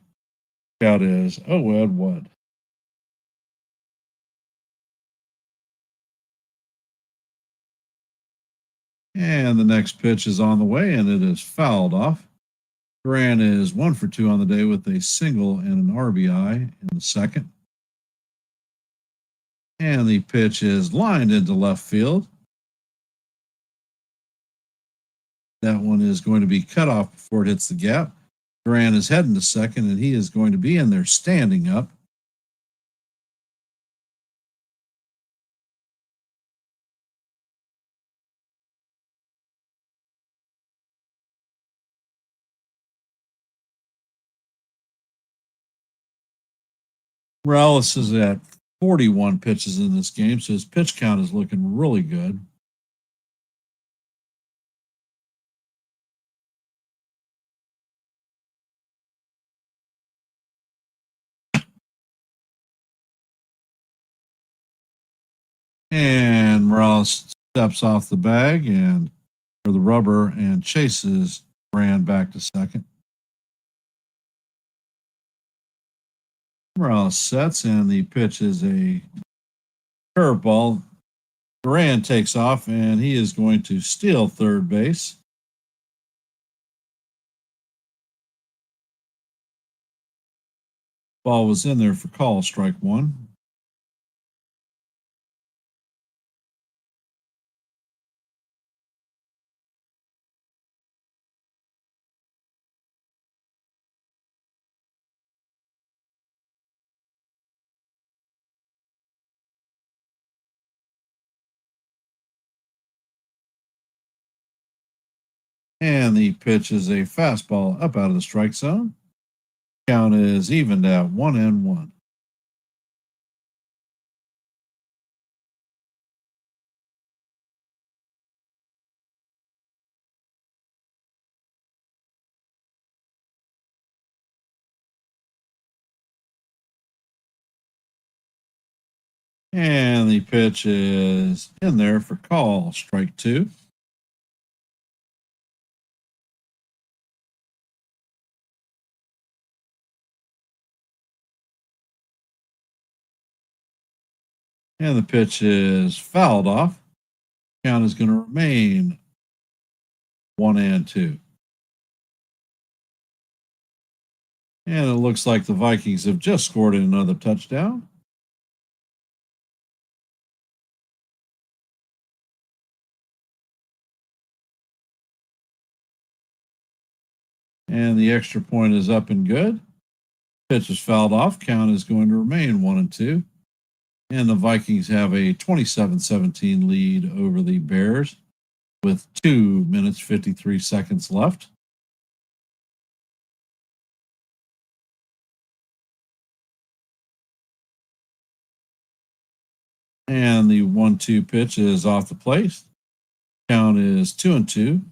Count is 0-1. And the next pitch is on the way, and it is fouled off. Duran is 1 for 2 on the day with a single and an RBI in the second. And the pitch is lined into left field. That one is going to be cut off before it hits the gap. Duran is heading to second, and he is going to be in there standing up. Morales is at 41 pitches in this game, so his pitch count is looking really good. And Morales steps off the bag and or the rubber and chases Duran back to second. Morales sets, and the pitch is a curveball. Duran takes off, and he is going to steal third base. Ball was in there for call, strike one. And the pitch is a fastball up out of the strike zone. Count is evened at 1-1. And the pitch is in there for call, strike two. And the pitch is fouled off. Count is going to remain 1-2. And it looks like the Vikings have just scored another touchdown. And the extra point is up and good. Pitch is fouled off. Count is going to remain 1-2. And the Vikings have a 27-17 lead over the Bears with 2 minutes 53 seconds left. And the 1-2 pitch is off the plate. Count is 2-2.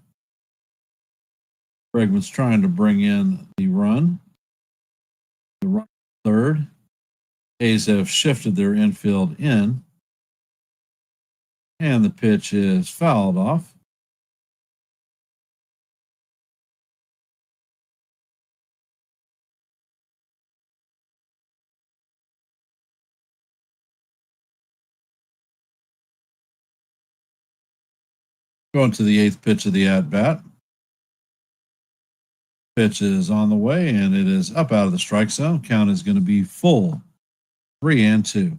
Bregman's trying to bring in the run. The run third. A's have shifted their infield in. And the pitch is fouled off. Going to the eighth pitch of the at bat. Pitch is on the way, and it is up out of the strike zone. Count is going to be full, 3-2.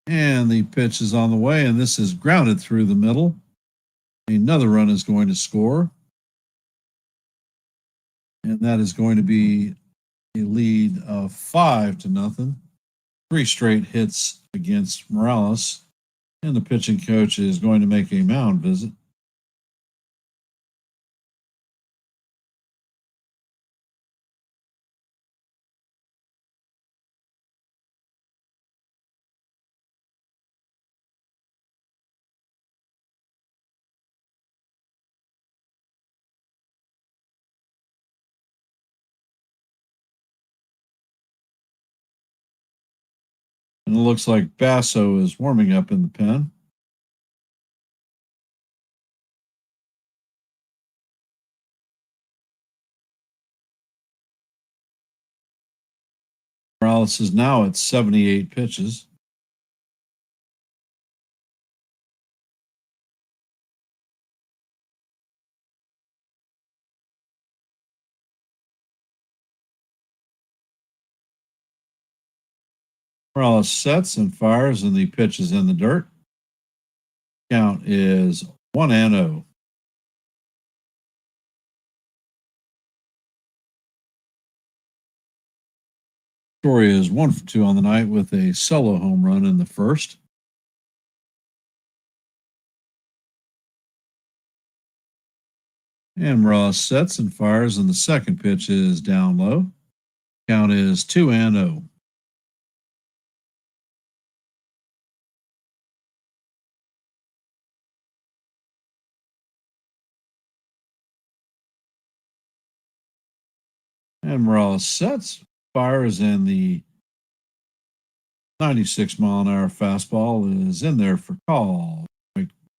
And the pitch is on the way, and this is grounded through the middle. Another run is going to score. And that is going to be a lead of 5-0. 3 straight hits against Morales. And the pitching coach is going to make a mound visit. And it looks like Basso is warming up in the pen. Morales is now at 78 pitches. Morales sets and fires, and the pitch is in the dirt. Count is 1-0. Story is 1 for 2 on the night with a solo home run in the first. And Morales sets and fires, and the second pitch is down low. Count is 2-0. And Morales sets, fires, and the 96-mile-an-hour fastball is in there for call.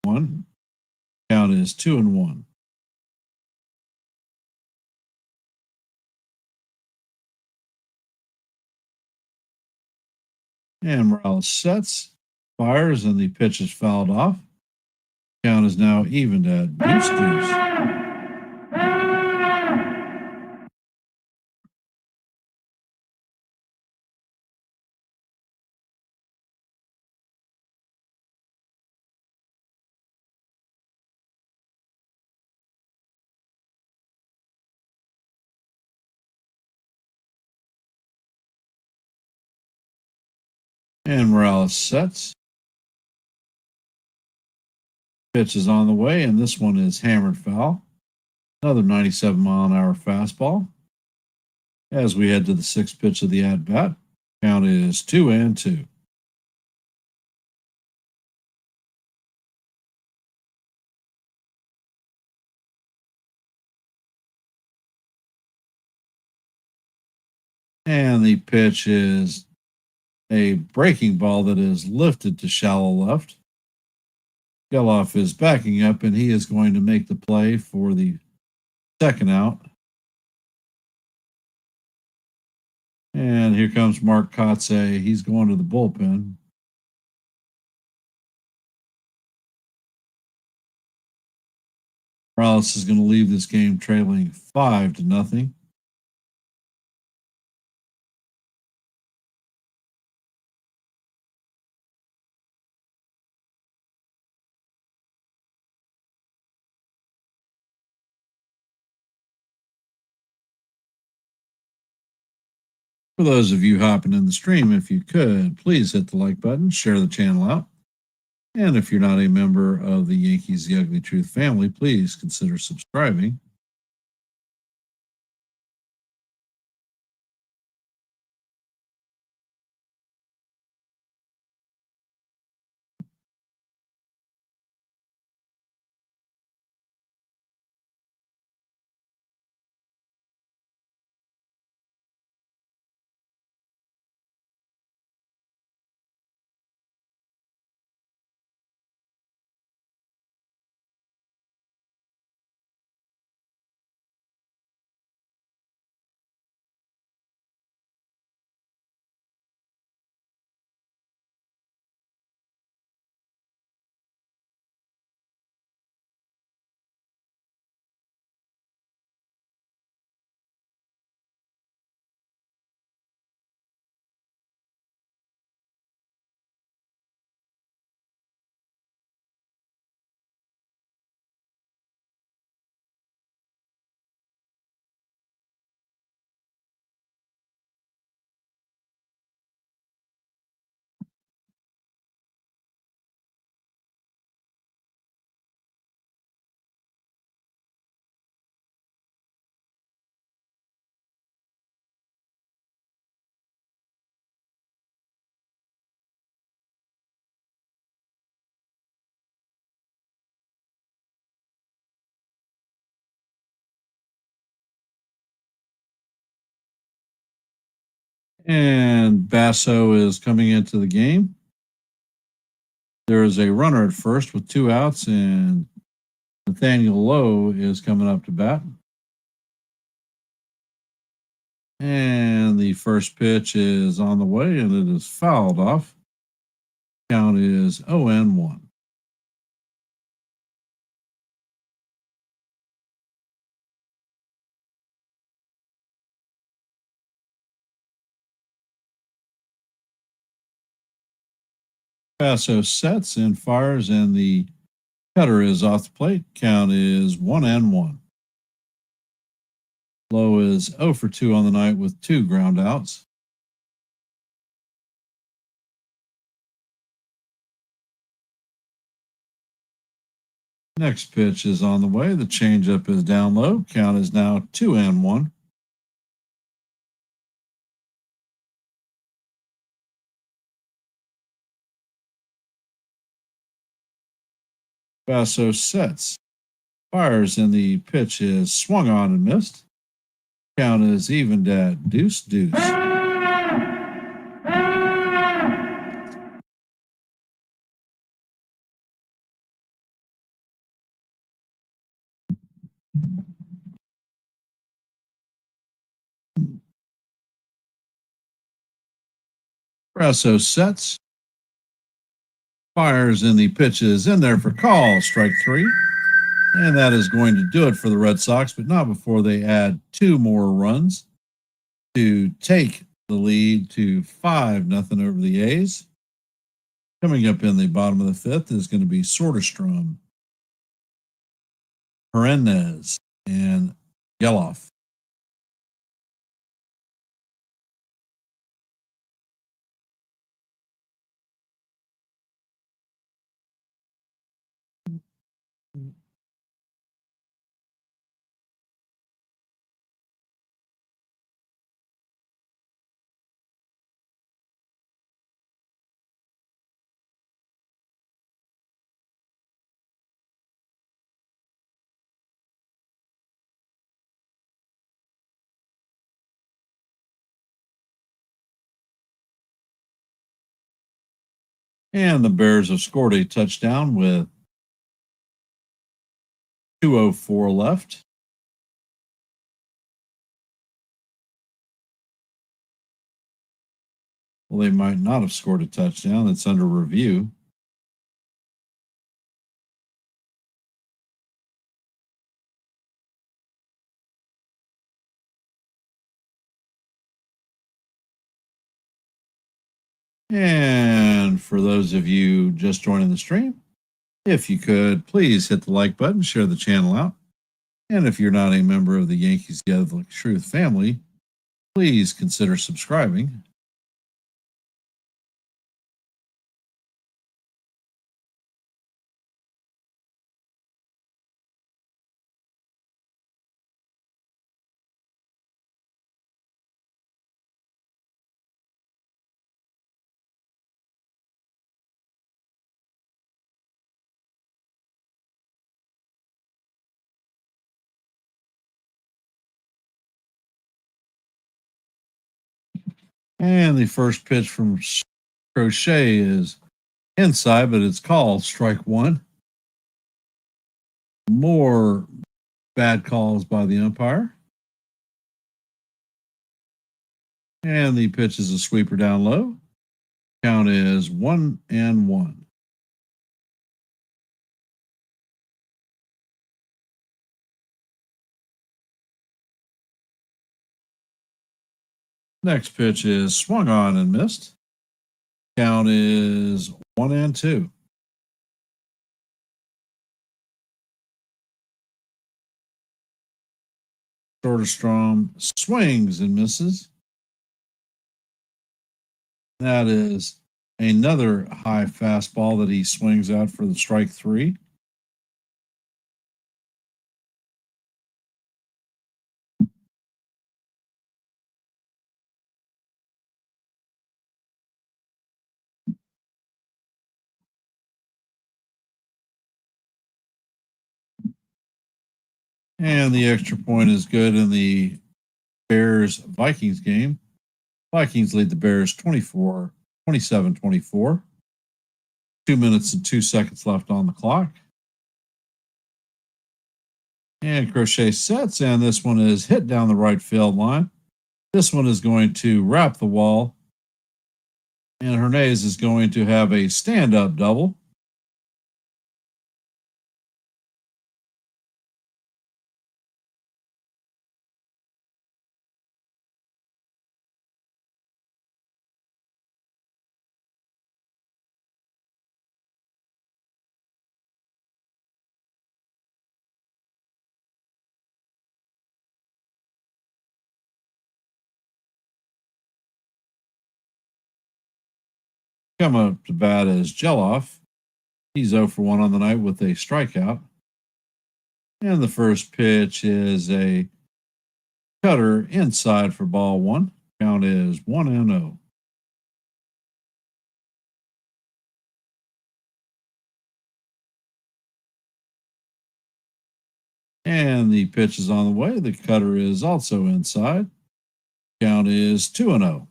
1. Count is 2-1. And Morales sets, fires, and the pitch is fouled off. Count is now evened at deuce. And Morales sets. Pitch is on the way, and this one is hammered foul. Another 97-mile-an-hour fastball. As we head to the sixth pitch of the at bat, count is 2-2. And the pitch is a breaking ball that is lifted to shallow left. Geloff is backing up, and he is going to make the play for the second out. And here comes Mark Kotze. He's going to the bullpen. Morales is going to leave this game trailing 5-0. For those of you hopping in the stream, if you could, please hit the like button, share the channel out. And if you're not a member of the Yankees The Ugly Truth family, please consider subscribing. And Basso is coming into the game. There is a runner at first with 2 outs, and Nathaniel Lowe is coming up to bat. And the first pitch is on the way, and it is fouled off. Count is 0-1. Paso sets and fires, and the cutter is off the plate. Count is 1-1. Lowe is 0 for 2 on the night with 2 ground outs. Next pitch is on the way. The changeup is down low. Count is now 2-1. Basso sets, fires, and the pitch is swung on and missed. Count is evened at 2-2. Basso sets, fires, and the pitch is in there for call, strike 3. And that is going to do it for the Red Sox, but not before they add 2 more runs to take the lead to 5-0 over the A's. Coming up in the bottom of the 5th is going to be Soderstrom, Hernandez, and Geloff. And the Bears have scored a touchdown with 2:04 left. Well, they might not have scored a touchdown. It's under review. And for those of you just joining the stream, if you could, please hit the like button, share the channel out. And if you're not a member of the Yankees Catholic Truth family, please consider subscribing. And the first pitch from Crochet is inside, but it's called strike 1. More bad calls by the umpire. And the pitch is a sweeper down low. Count is 1-1. Next pitch is swung on and missed. Count is 1-2. Soderstrom swings and misses. That is another high fastball that he swings out for the strike 3. And the extra point is good in the Bears Vikings game. Vikings lead the Bears 27-24. 2 minutes and 2 seconds left on the clock. And Crochet sets, and this one is hit down the right field line. This one is going to wrap the wall, and Hernandez is going to have a stand-up double. Coming up to bat is Geloff. He's 0 for 1 on the night with a strikeout. And the first pitch is a cutter inside for ball 1. Count is 1-0. And the pitch is on the way. The cutter is also inside. Count is 2-0.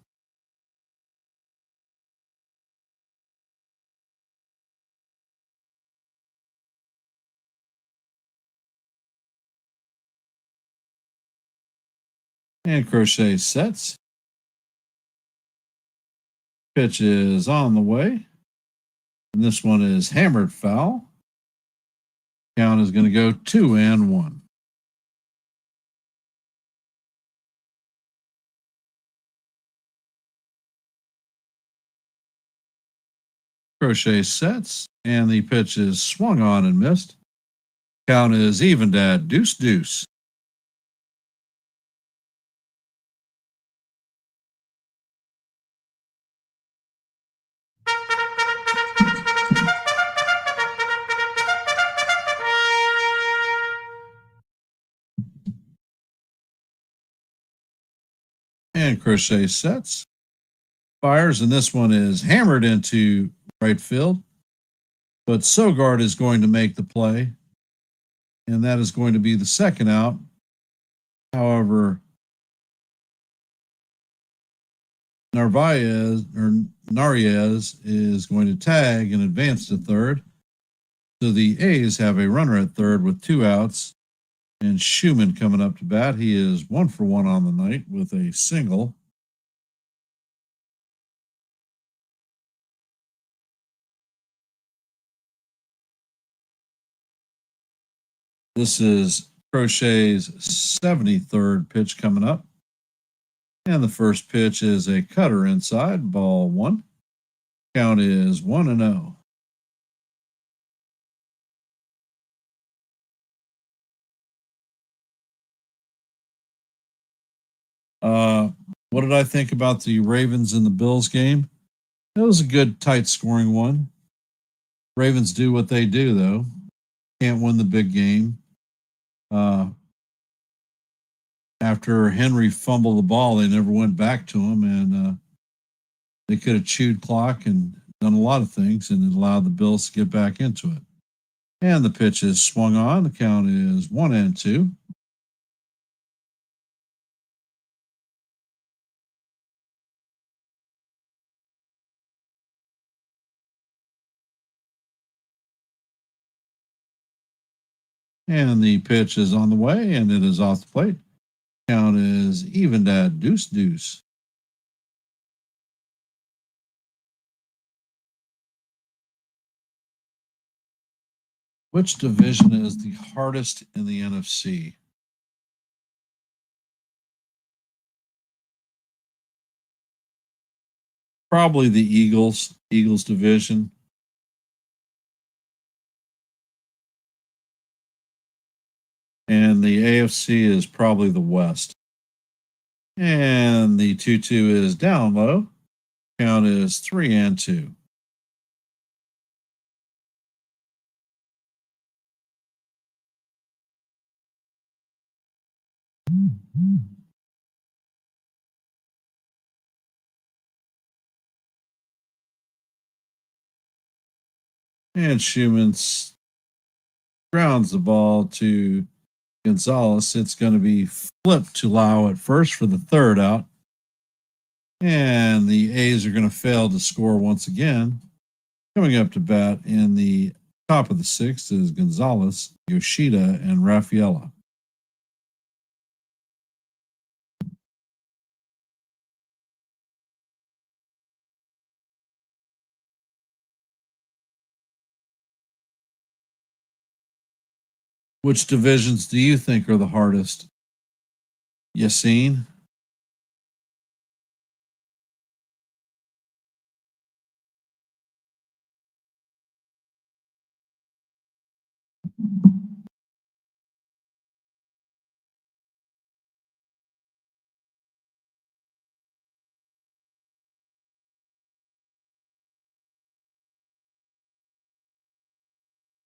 And Crochet sets. Pitch is on the way. And this one is hammered foul. Count is going to go 2-1. Crochet sets, and the pitch is swung on and missed. Count is evened at 2-2. And Crochet sets, fires, and this one is hammered into right field. But Sogard is going to make the play, and that is going to be the second out. However, Narvaez is going to tag and advance to third. So the A's have a runner at third with 2 outs. And Schumann coming up to bat. He is 1 for 1 on the night with a single. This is Crochet's 73rd pitch coming up. And the first pitch is a cutter inside, ball 1. Count is 1-0. What did I think about the Ravens and the Bills game? It was a good, tight scoring one. Ravens do what they do, though. Can't win the big game. After Henry fumbled the ball, they never went back to him, and they could have chewed clock and done a lot of things, and it allowed the Bills to get back into it. And the pitch is swung on. The count is 1-2. And the pitch is on the way, and it is off the plate. Count is evened at 2-2. Which division is the hardest in the NFC? Probably the Eagles division. And the AFC is probably the West. And the 2-2 is down low. Count is 3-2. And Schumann grounds the ball to Gonzalez. It's going to be flipped to Lau at first for the third out. And the A's are going to fail to score once again. Coming up to bat in the top of the sixth is Gonzalez, Yoshida, and Rafaela. Which divisions do you think are the hardest? Yassine?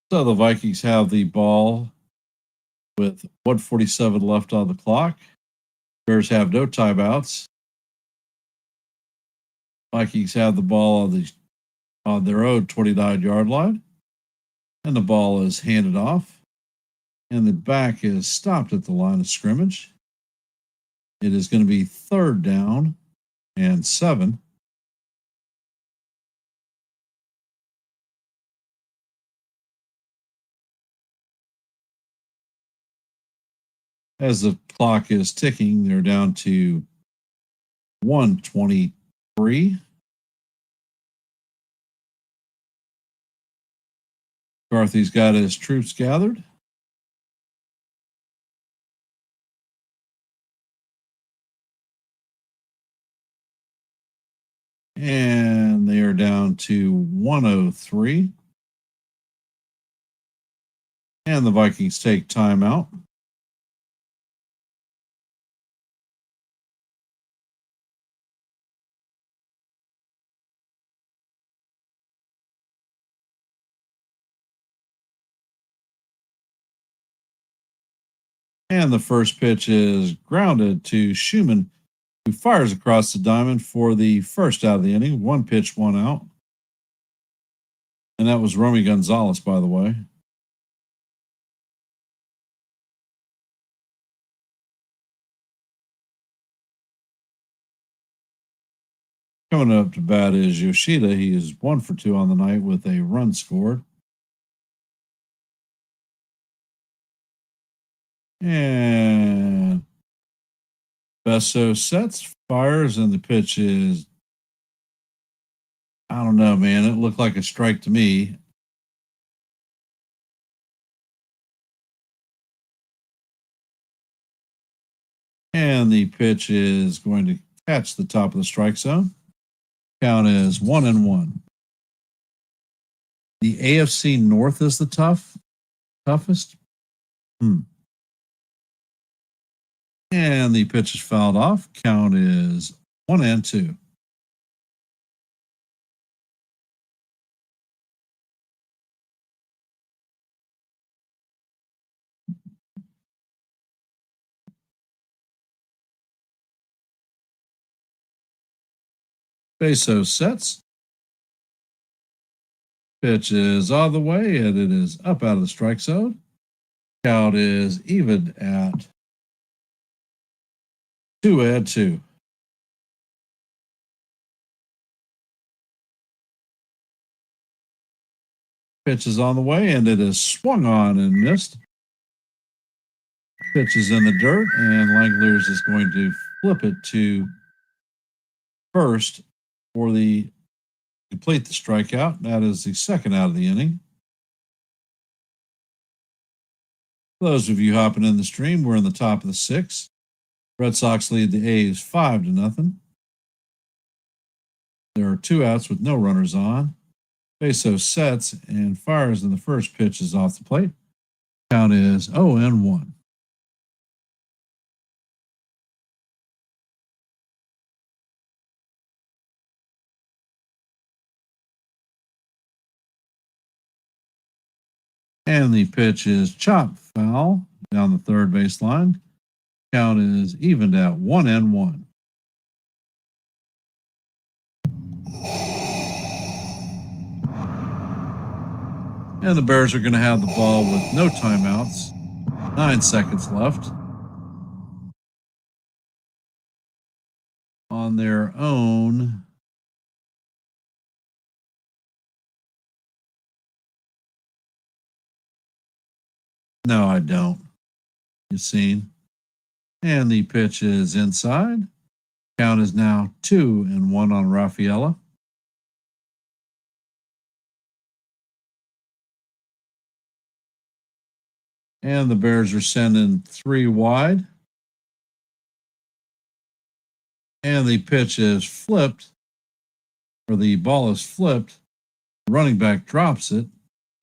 So the Vikings have the ball with 147 left on the clock. Bears have no timeouts. Vikings have the ball on their own 29-yard line. And the ball is handed off. And the back is stopped at the line of scrimmage. It is going to be 3rd down and 7. As the clock is ticking, they're down to 1:23. McCarthy's got his troops gathered. And they are down to 1:03. And the Vikings take timeout. And the first pitch is grounded to Schumann, who fires across the diamond for the first out of the inning. 1 pitch, 1 out. And that was Romy Gonzalez, by the way. Coming up to bat is Yoshida. He is 1 for 2 on the night with a run scored. And Besso sets, fires, and the pitch is, I don't know, man. It looked like a strike to me. And the pitch is going to catch the top of the strike zone. Count is 1-1. The AFC North is the toughest. And the pitch is fouled off. Count is 1-2. Besso sets. Pitch is all the way, and it is up out of the strike zone. Count is even at 2-2. Pitch is on the way, and it is swung on and missed. Pitch is in the dirt, and Langlers is going to flip it to first for the complete the strikeout. That is the second out of the inning. For those of you hopping in the stream, we're in the top of the 6th. Red Sox lead the A's 5-0. There are 2 outs with no runners on. Besso sets and fires, and the first pitch is off the plate. Count is 0-1. And the pitch is chopped foul down the third baseline. Count is evened at 1-1. And the Bears are going to have the ball with no timeouts. 9 seconds left. On on their own. No, I don't. You see. And the pitch is inside. Count is now 2-1 on Rafaela. And the Bears are sending 3 wide. And the pitch is flipped, or the ball is flipped. The running back drops it,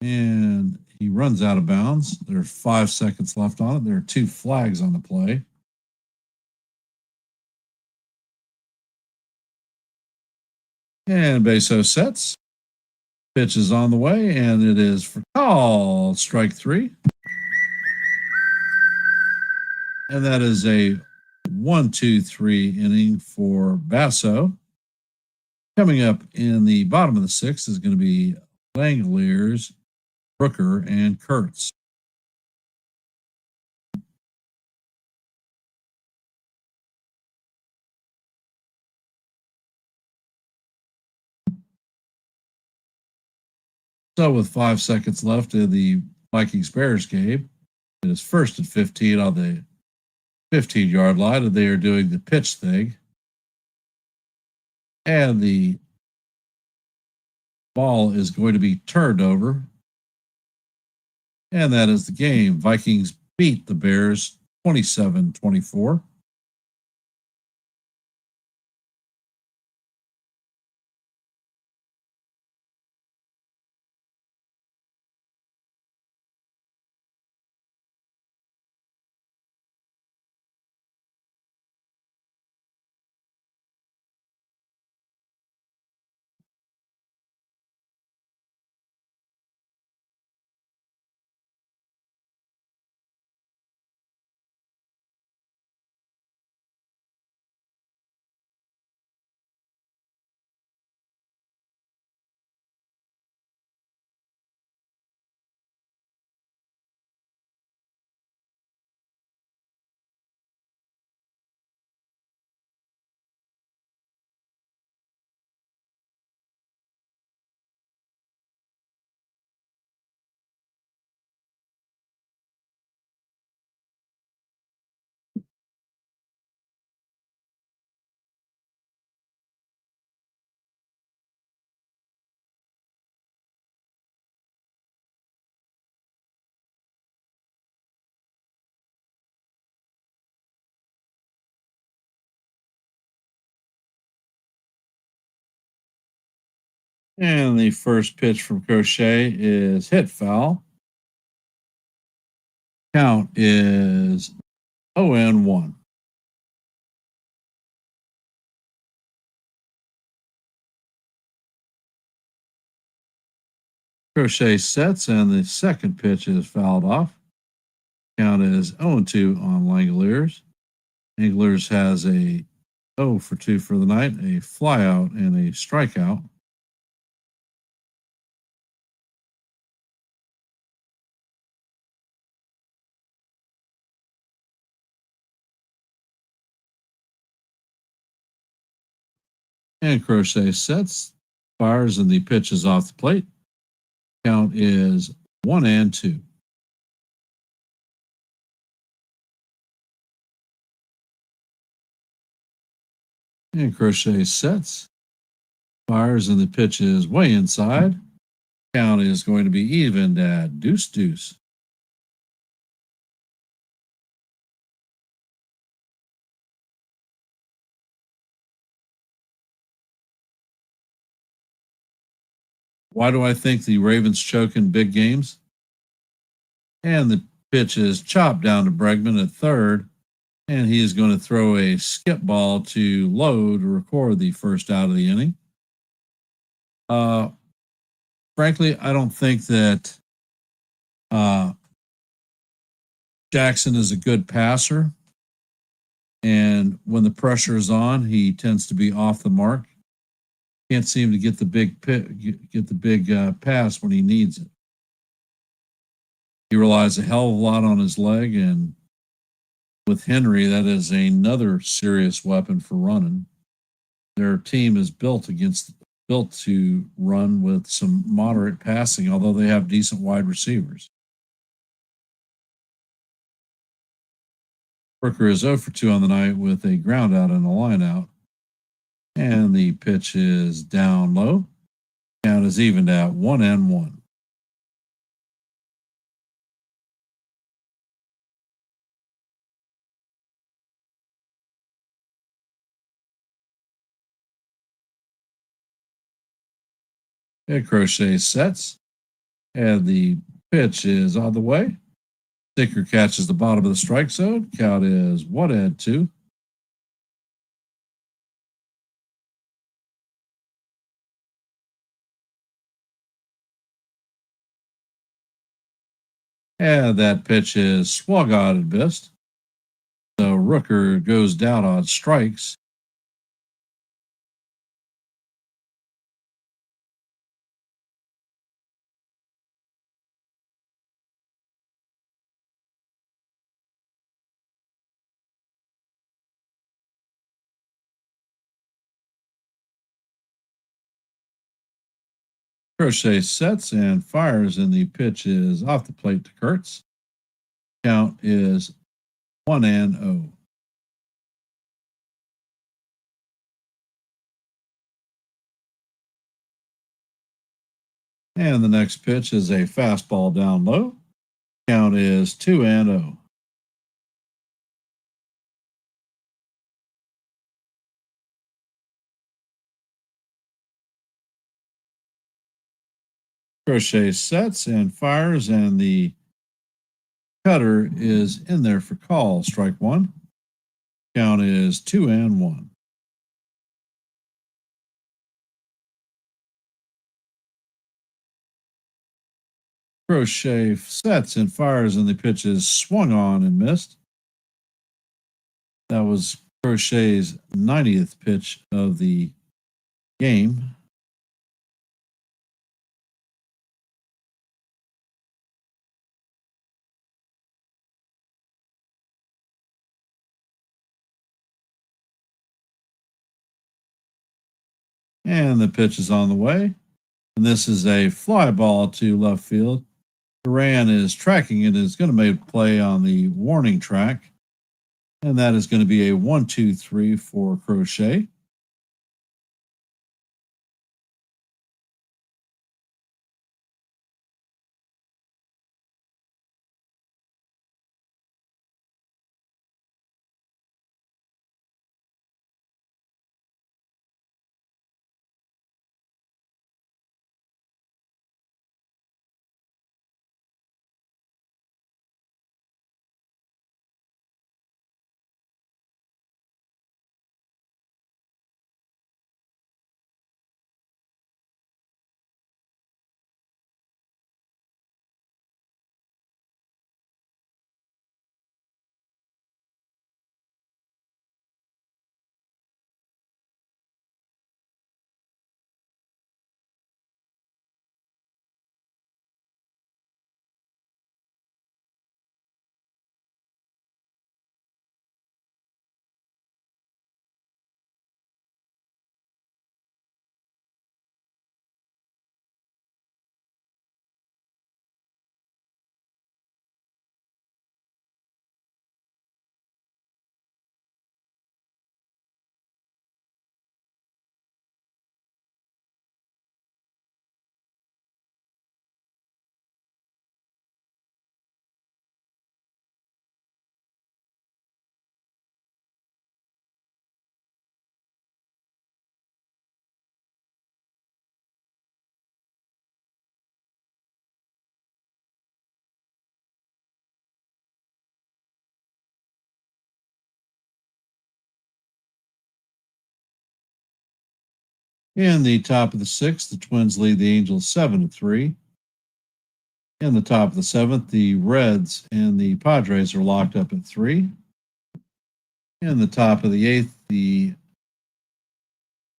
and he runs out of bounds. There's 5 seconds left on it. There are 2 flags on the play. And Beso sets. Pitch is on the way, and it is for strike 3. And that is a 1-2-3 inning for Basso. Coming up in the bottom of the 6th is going to be Langoliers, Brooker, and Kurtz. So with 5 seconds left in the Vikings-Bears game, it is first and 15 on the 15-yard line, and they are doing the pitch thing. And the ball is going to be turned over. And that is the game. Vikings beat the Bears 27-24. And the first pitch from Crochet is hit foul. Count is 0-1. Crochet sets, and the second pitch is fouled off. Count is 0-2 on Langoliers. Anglers has a 0 for 2 for the night, a flyout, and a strikeout. And Crochet sets, fires, and the pitch is off the plate. Count is 1-2. And Crochet sets, fires, and the pitch is way inside. Count is going to be evened at 2-2. Why do I think the Ravens choke in big games? And the pitch is chopped down to Bregman at third, and he is going to throw a skip ball to Lowe to record the first out of the inning. Frankly, I don't think that Jackson is a good passer, and when the pressure is on, he tends to be off the mark. Can't seem to get the big pass when he needs it. He relies a hell of a lot on his leg, and with Henry, that is another serious weapon for running. Their team is built to run with some moderate passing, although they have decent wide receivers. Rooker is 0 for 2 on the night with a ground out and a line out. And the pitch is down low. Count is evened at 1-1. Garrett Crochet sets. And the pitch is on the way. Sticker catches the bottom of the strike zone. Count is 1-2. And that pitch is swung on and missed. So Rooker goes down on strikes. Crochet sets and fires, and the pitch is off the plate to Kurtz. Count is 1-0. And the next pitch is a fastball down low. Count is 2-0. Crochet sets and fires, and the cutter is in there for call. Strike one. Count is 2-1. Crochet sets and fires, and the pitch is swung on and missed. That was Crochet's 90th pitch of the game. And the pitch is on the way. And this is a fly ball to left field. Duran is tracking it, is going to make a play on the warning track. And that is going to be a 1-2-3 for Crochet. In the top of the sixth, the Twins lead the Angels 7-3. In the top of the seventh, the Reds and the Padres are locked up at 3. In the top of the eighth, the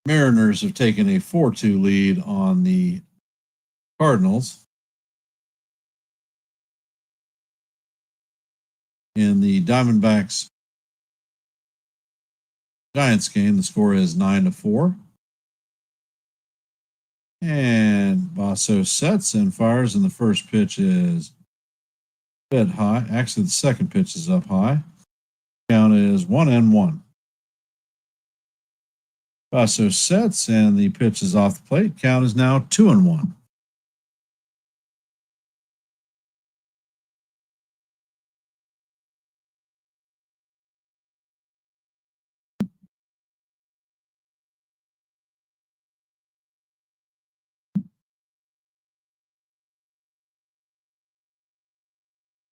Mariners have taken a 4-2 lead on the Cardinals. And the Diamondbacks Giants game. The score is 9-4. And Basso sets and fires, and the first pitch is a bit high. Actually, the second pitch is up high. Count is 1-1. Basso sets, and the pitch is off the plate. Count is now 2-1.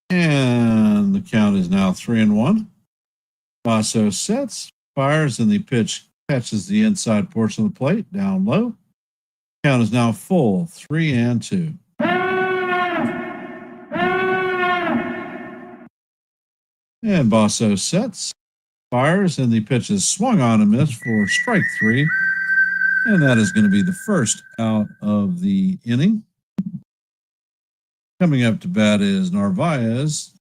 And the count is now 3-1. Basso sets, fires, and the pitch catches the inside portion of the plate down low. Count is now full, 3-2. And Basso sets, fires, and the pitch is swung on and missed for strike 3. And that is going to be the first out of the inning. Coming up to bat is Narvaez.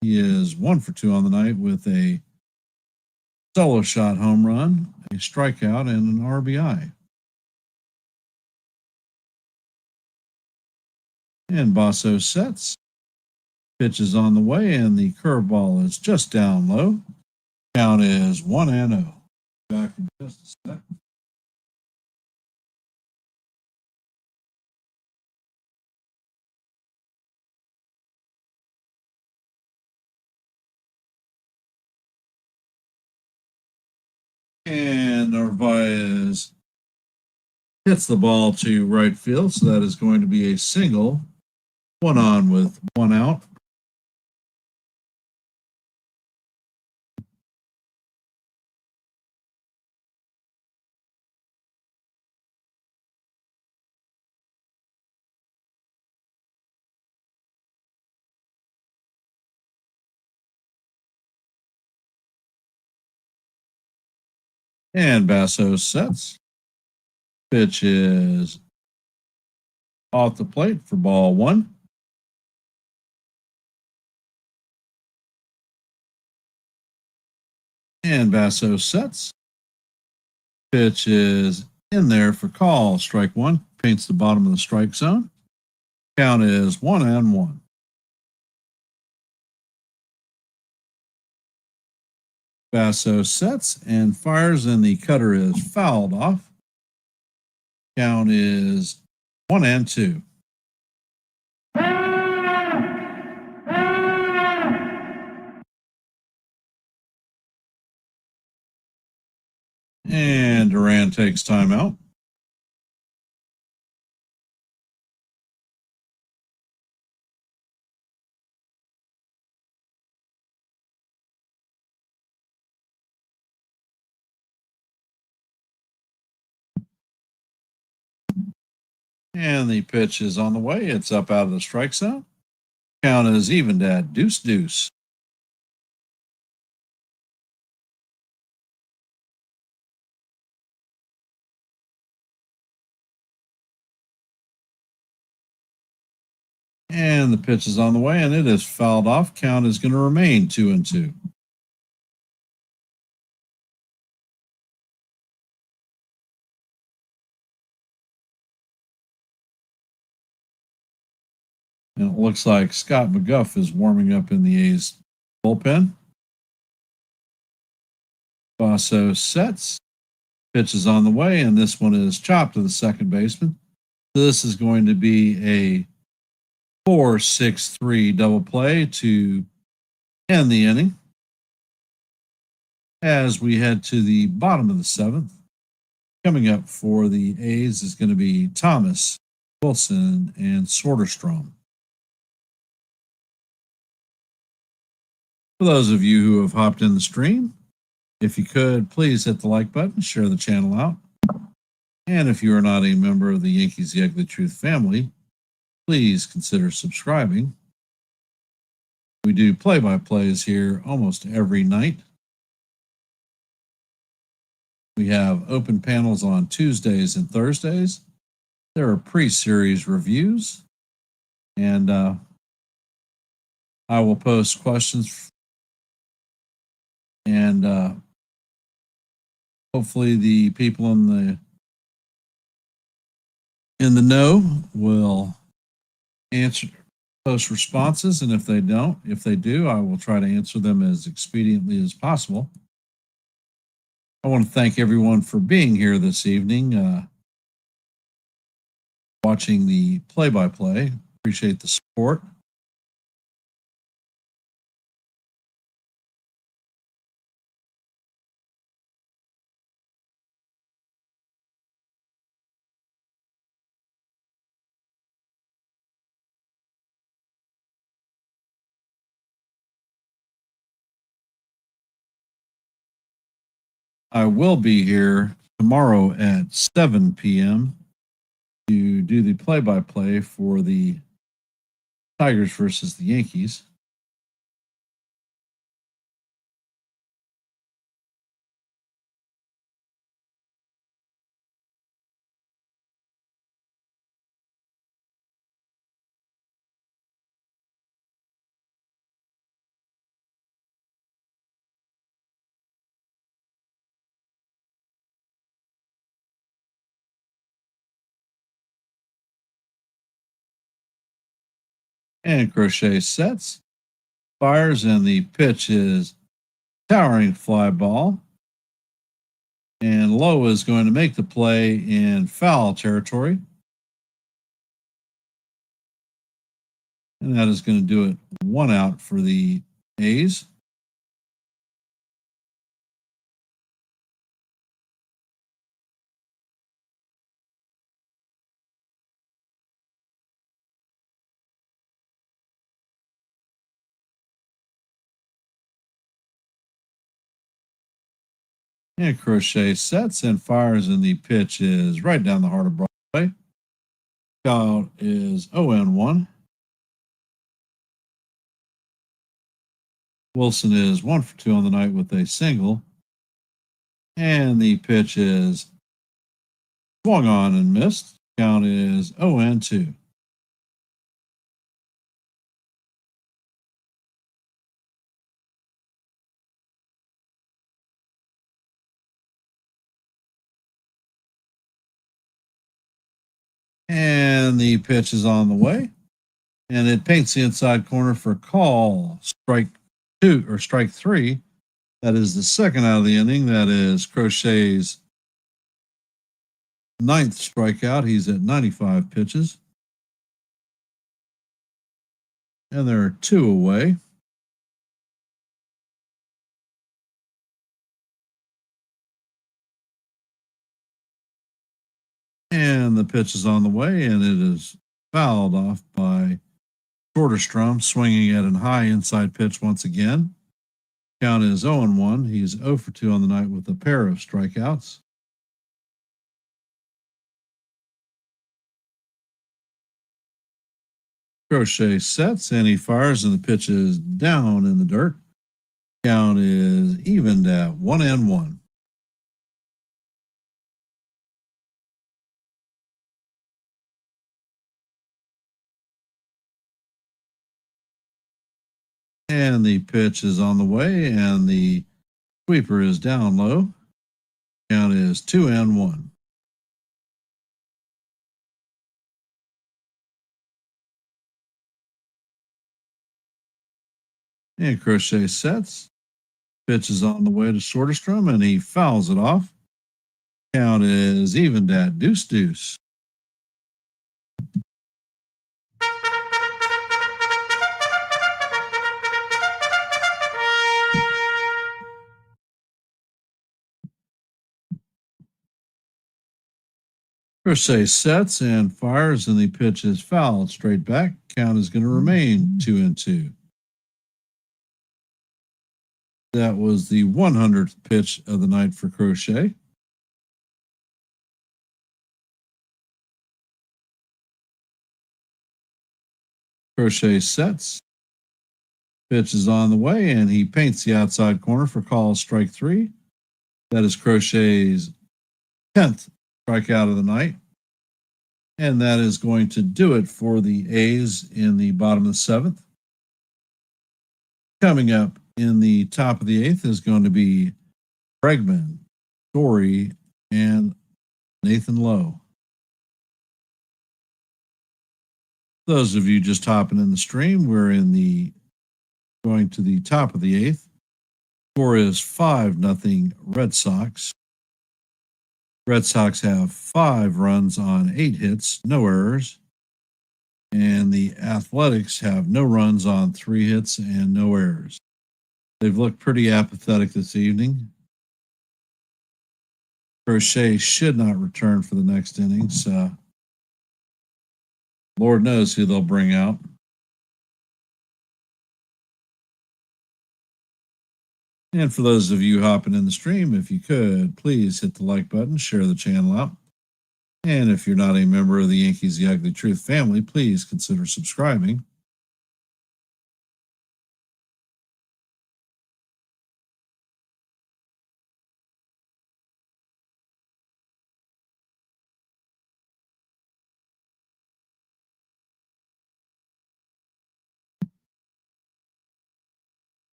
He is 1 for 2 on the night with a solo shot home run, a strikeout, and an RBI. And Basso sets. Pitch is on the way, and the curveball is just down low. Count is 1-0. Back in just a sec. And Narvaez hits the ball to right field, so that is going to be a single. 1 on with 1 out. And Basso sets. Pitch is off the plate for ball 1. And Basso sets. Pitch is in there for call. Strike 1. Paints the bottom of the strike zone. Count is 1-1. Basso sets and fires, and the cutter is fouled off. Count is 1-2. And Duran takes timeout. And the pitch is on the way. It's up out of the strike zone. Count is evened at 2-2. And the pitch is on the way, and it is fouled off. Count is going to remain 2-2. And it looks like Scott McGuff is warming up in the A's bullpen. Basso sets. Pitch is on the way, and this one is chopped to the second baseman. So this is going to be a 4-6-3 double play to end the inning. As we head to the bottom of the 7th, coming up for the A's is going to be Thomas, Wilson, and Soderstrom. For those of you who have hopped in the stream, if you could, please hit the like button, share the channel out. And if you are not a member of the Yankees The Ugly Truth family, please consider subscribing. We do play-by-plays here almost every night. We have open panels on Tuesdays and Thursdays. There are pre-series reviews. And I will post questions and Hopefully the people in the know will answer post responses, and if they do, I will try to answer them as expediently as possible. I want to thank everyone for being here this evening, watching the play-by-play. Appreciate the support. I will be here tomorrow at 7 p.m. to do the play-by-play for the Tigers versus the Yankees. And Crochet sets, fires, and the pitch is towering fly ball. And Lowe is going to make the play in foul territory. And that is going to do it 1 out for the A's. And Crochet sets and fires, and the pitch is right down the heart of Broadway. Count is 0-1. Wilson is 1 for 2 on the night with a single. And the pitch is swung on and missed. Count is 0-2. And the pitch is on the way. And it paints the inside corner for a call. Strike 2 or strike 3. That is the second out of the inning. That is Crochet's 9th strikeout. He's at 95 pitches. And there are 2 away. And the pitch is on the way, and it is fouled off by Soderstrom, swinging at a high inside pitch once again. Count is 0-1. He's 0 for 2 on the night with a pair of strikeouts. Crochet sets, and he fires, and the pitch is down in the dirt. Count is evened at 1-1. And the pitch is on the way, and the sweeper is down low. Count is 2-1. And Crochet sets. Pitch is on the way to Soderstrom, and he fouls it off. Count is evened at 2-2. Crochet sets and fires, and the pitch is fouled straight back. Count is going to remain 2-2. That was the 100th pitch of the night for Crochet. Crochet sets. Pitch is on the way, and he paints the outside corner for call strike 3. That is Crochet's 10th strikeout of the night. And that is going to do it for the A's in the bottom of the 7th. Coming up in the top of the 8th is going to be Bregman Story, and Nathan Lowe. Those of you just hopping in the stream, we're going to the top of the eighth. Score is 5-0 Red Sox. Red Sox have 5 runs on 8 hits, no errors. And the Athletics have no runs on 3 hits and no errors. They've looked pretty apathetic this evening. Crochet should not return for the next innings. Lord knows who they'll bring out. And for those of you hopping in the stream, if you could, please hit the like button, share the channel out. And if you're not a member of the Yankees The Ugly Truth family, please consider subscribing.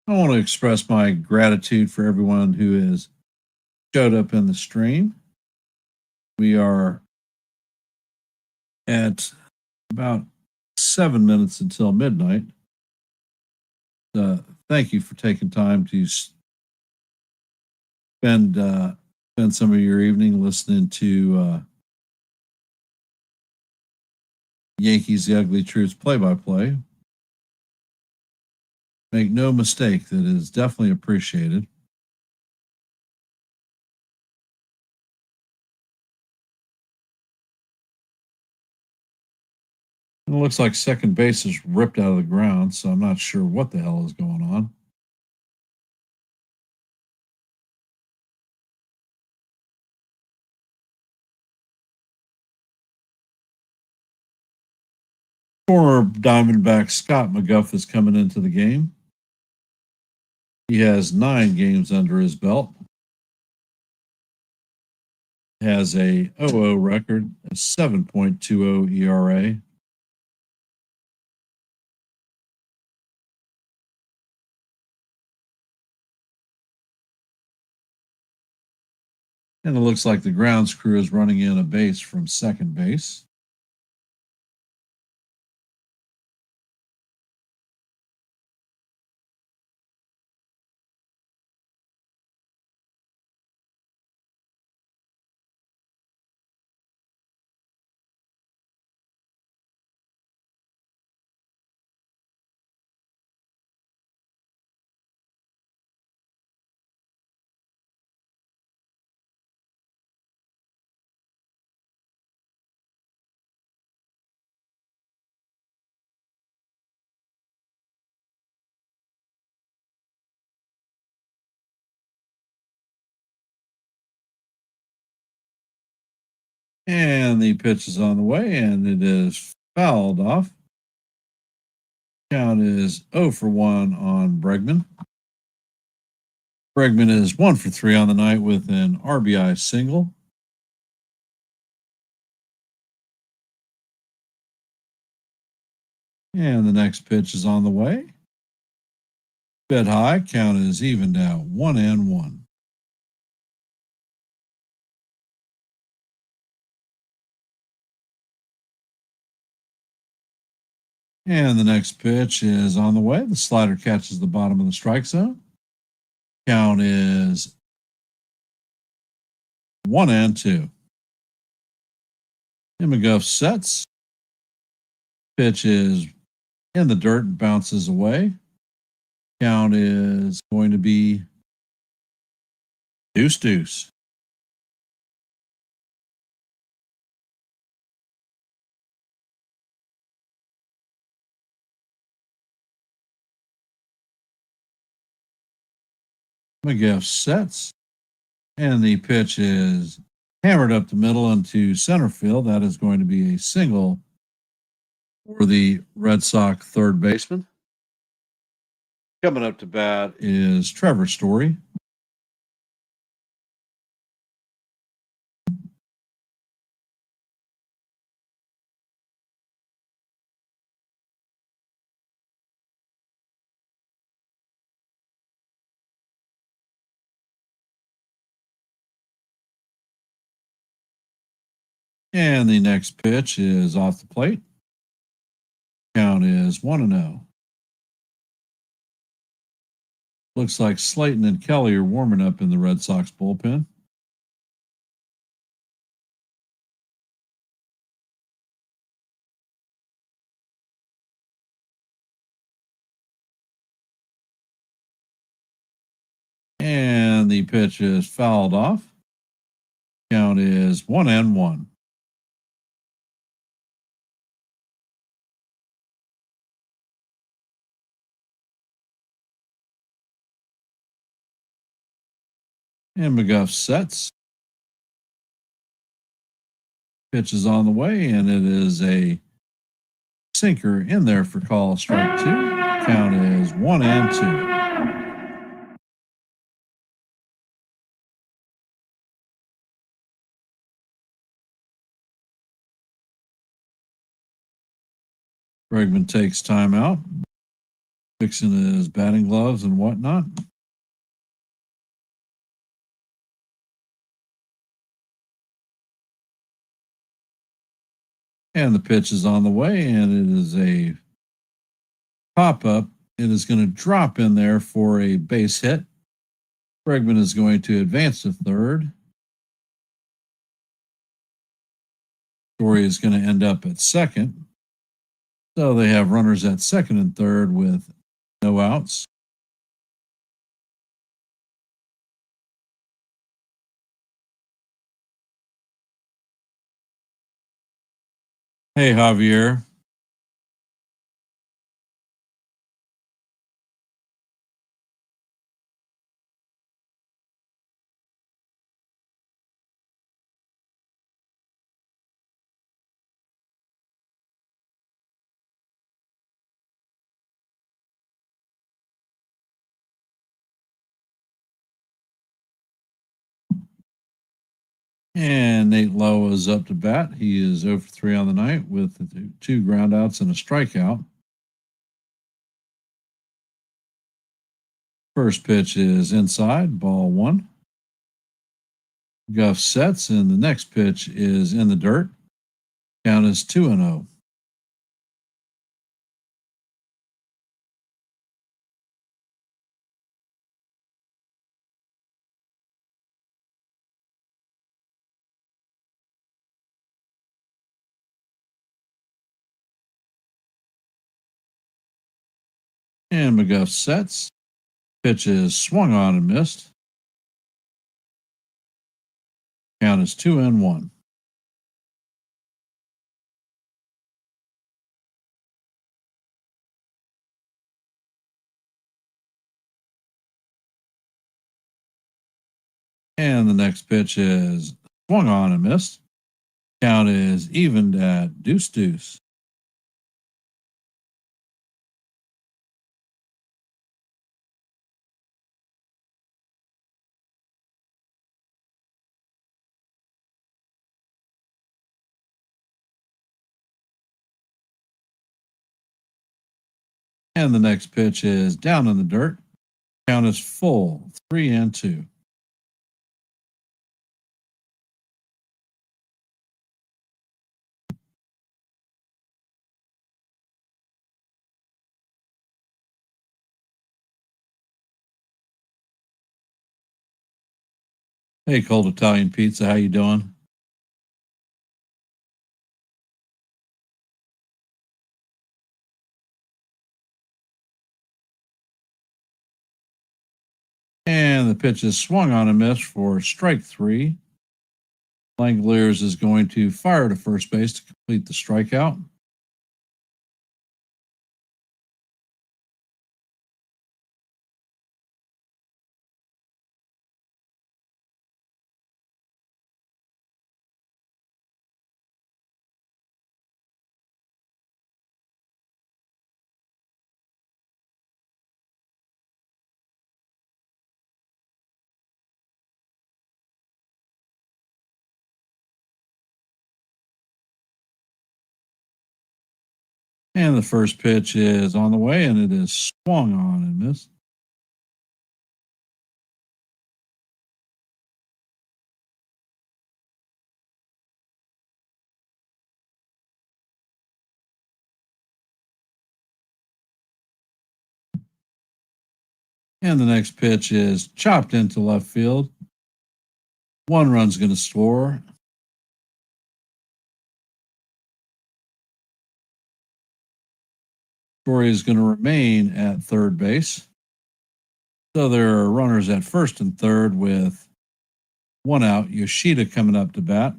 I want to express my gratitude for everyone who has showed up in the stream. We are at about 7 minutes until midnight. Thank you for taking time to spend some of your evening listening to Yankees The Ugly Truth's play-by-play. Make no mistake, that is definitely appreciated. It looks like second base is ripped out of the ground, so I'm not sure what the hell is going on. Former Diamondback Scott McGuff is coming into the game. He has 9 games under his belt. Has a 0-0 record, a 7.20 ERA. And it looks like the grounds crew is running in a base from second base. And the pitch is on the way, and it is fouled off. Count is 0 for 1 on Bregman. Bregman is 1 for 3 on the night with an RBI single. And the next pitch is on the way. Bid high, count is evened out, 1-1. And the next pitch is on the way. The slider catches the bottom of the strike zone. Count is 1-2. And McGuff sets. Pitch is in the dirt and bounces away. Count is going to be 2-2. McGuff sets, and the pitch is hammered up the middle into center field. That is going to be a single For the Red Sox third baseman, coming up to bat is Trevor Story. And the next pitch is off the plate. Count is 1-0. Looks like Slayton and Kelly are warming up in the Red Sox bullpen. And the pitch is fouled off. Count is 1-1. And McGuff sets. Pitch is on the way, and it is a sinker in there for call strike 2. Count is 1-2. Bregman takes timeout, fixing his batting gloves and whatnot. And the pitch is on the way, and it is a pop-up. It is going to drop in there for a base hit. Bregman is going to advance to third. Story is going to end up at second. So they have runners at second and third with no outs. Hey, Javier. And Nate Lowe is up to bat. He is 0 for 3 on the night with 2 groundouts and a strikeout. First pitch is inside, ball 1. Guff sets, and the next pitch is in the dirt. Count is 2-0. And McGuff sets. Pitch is swung on and missed. Count is 2-1. And the next pitch is swung on and missed. Count is evened at deuce. And the next pitch is down in the dirt. Count is full, 3-2. Hey, Cold Italian Pizza, how you doing? And the pitch is swung on and missed for strike 3. Langoliers is going to fire to first base to complete the strikeout. And the first pitch is on the way, and it is swung on and missed. And the next pitch is chopped into left field. One run's going to score. Story is going to remain at third base. So there are runners at first and third with one out. Yoshida coming up to bat.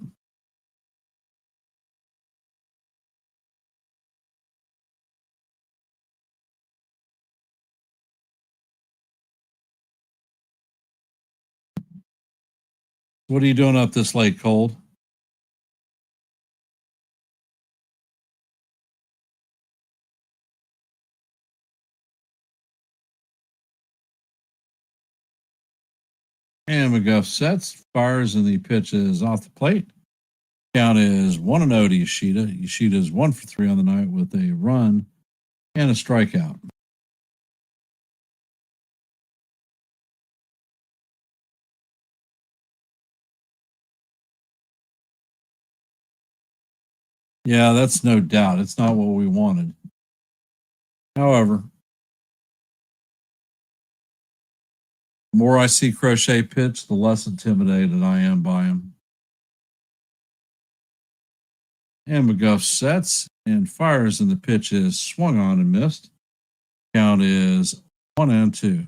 What are you doing up this late, Cold? And McGuff sets, fires, and the pitch is off the plate. Count is 1-0 to Yoshida. Yoshida is 1 for 3 on the night with a run and a strikeout. Yeah, that's no doubt. It's not what we wanted. However, the more I see Crochet pitch, the less intimidated I am by him. And McGuff sets and fires, and the pitch is swung on and missed. Count is 1-2.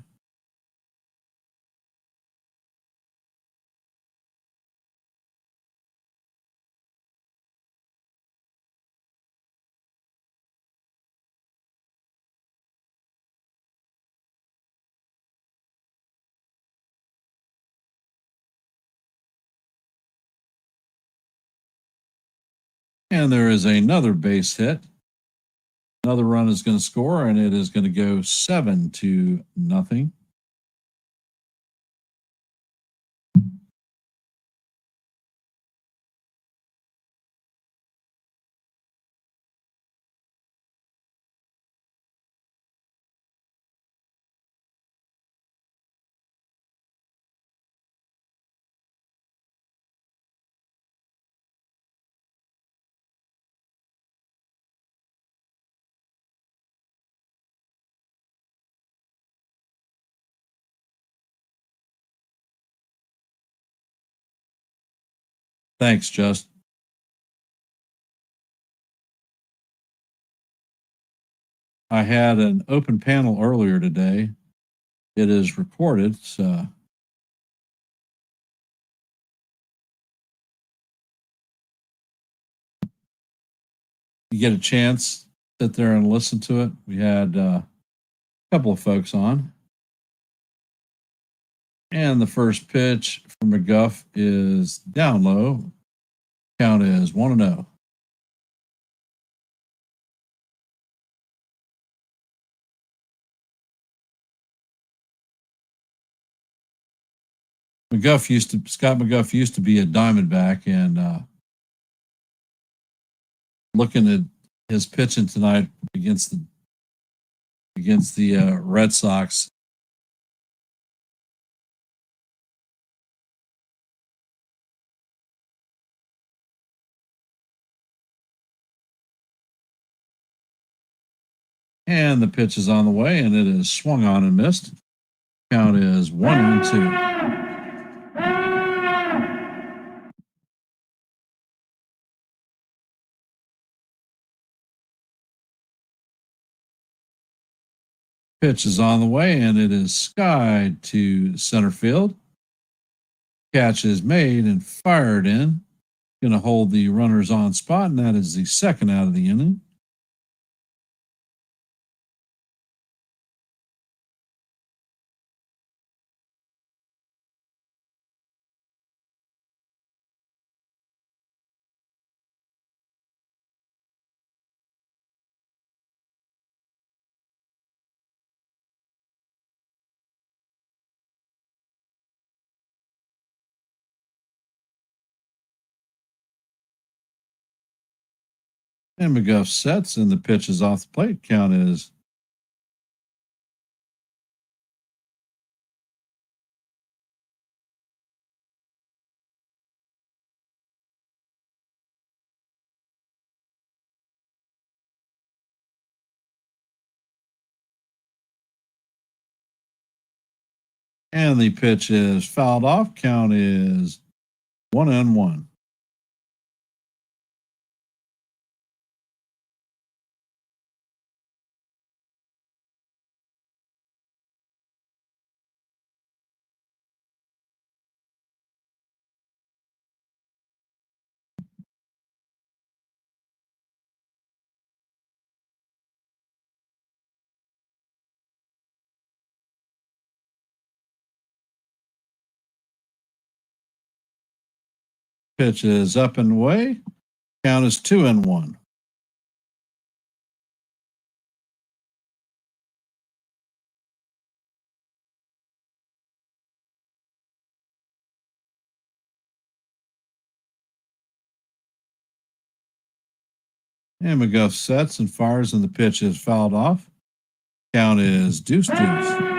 And there is another base hit. Another run is going to score, and it is going to go 7-0. Thanks, Just. I had an open panel earlier today. It is recorded, so you get a chance, sit there and listen to it. We had a couple of folks on. And the first pitch from McGuff is down low. Count is 1-0. Scott McGuff used to be a Diamondback, and looking at his pitching tonight against the Red Sox. And the pitch is on the way, and it is swung on and missed. Count is 1-2. Pitch is on the way, and it is skied to center field. Catch is made and fired in. Going to hold the runners on spot, and that is the second out of the inning. And McGuff sets, and the pitch is off the plate. Count is and the pitch is fouled off. Count is 1-1. Pitch is up and away. Count is 2-1. And McGuff sets and fires, and the pitch is fouled off. Count is 2-2.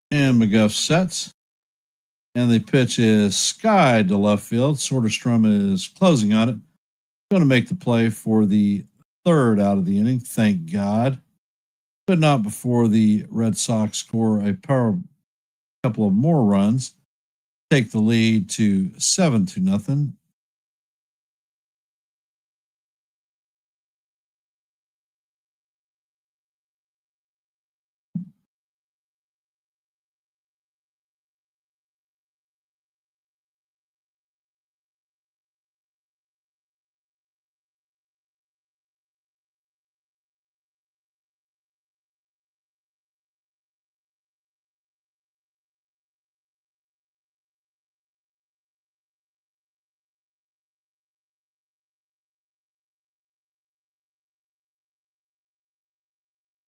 And McGuff sets, and the pitch is skied to left field. Soderstrom is closing on it. Going to make the play for the third out of the inning. Thank God. But not before the Red Sox score a couple of more runs, take the lead to 7-0.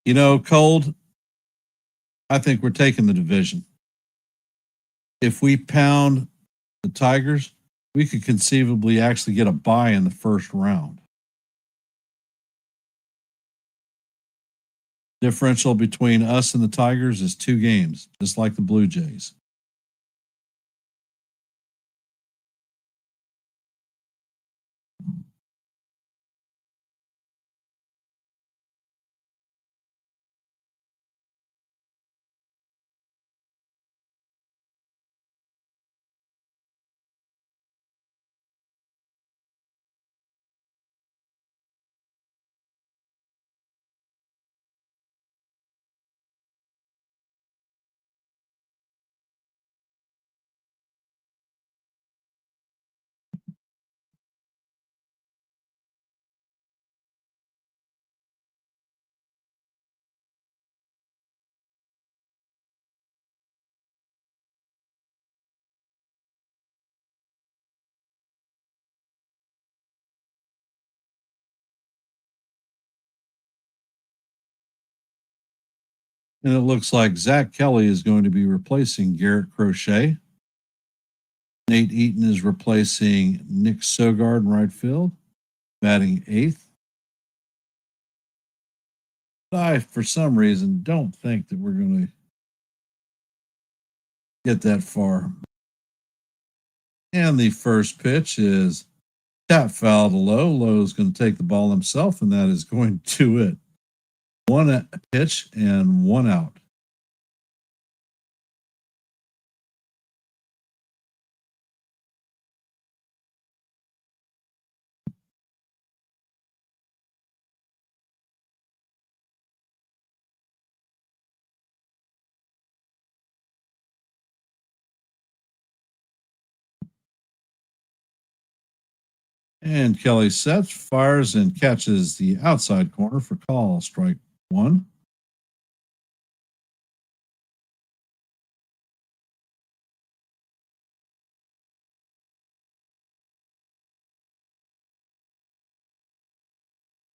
You know, Cold, I think we're taking the division. If we pound the Tigers, we could conceivably actually get a bye in the first round. Differential between us and the Tigers is 2 games, just like the Blue Jays. And it looks like Zach Kelly is going to be replacing Garrett Crochet. Nate Eaton is replacing Nick Sogard in right field, batting 8th. I, for some reason, don't think that we're going to get that far. And the first pitch is tap foul to Lowe. Lowe is going to take the ball himself, and that is going to it. 1 pitch and 1 out. And Kelly sets, fires, and catches the outside corner for call. Strike 1.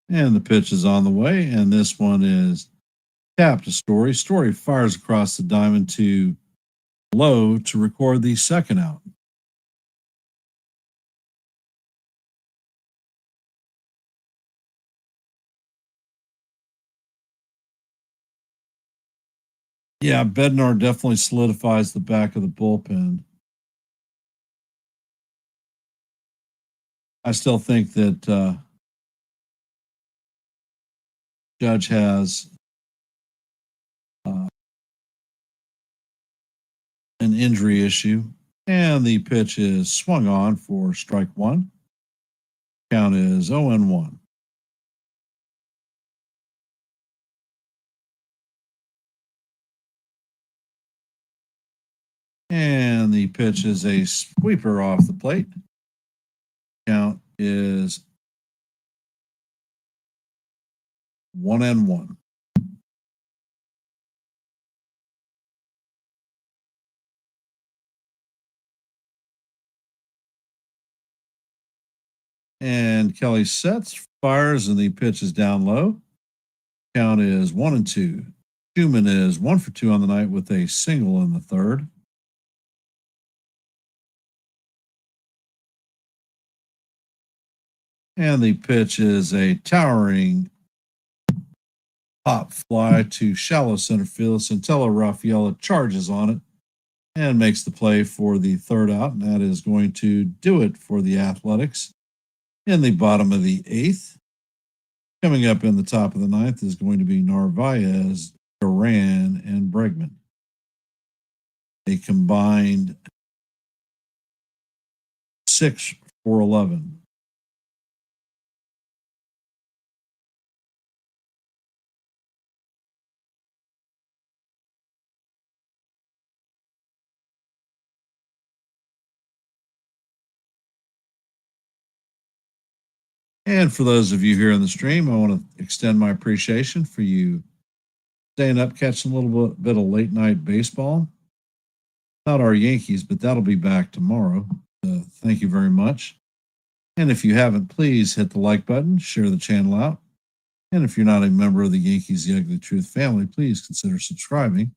And the pitch is on the way, and this one is tapped to Story. Story fires across the diamond to low to record the second out. Yeah, Bednar definitely solidifies the back of the bullpen. I still think that Judge has uh, an injury issue, and the pitch is swung on for strike one. Count is 0-1. And the pitch is a sweeper off the plate. Count is 1-1. And Kelly sets, fires, and the pitch is down low. Count is 1-2. Schumann is 1 for 2 on the night with a single in the third. And the pitch is a towering pop fly to shallow center field. Centella Raffaella charges on it and makes the play for the third out. And that is going to do it for the Athletics in the bottom of the eighth. Coming up in the top of the ninth is going to be Narvaez, Duran, and Bregman. A combined 6 for 11. And for those of you here in the stream, I want to extend my appreciation for you staying up, catching a little bit of late night baseball. Not our Yankees, but that'll be back tomorrow. Thank you very much. And if you haven't, please hit the like button, share the channel out. And if you're not a member of the Yankees The Ugly Truth family, please consider subscribing.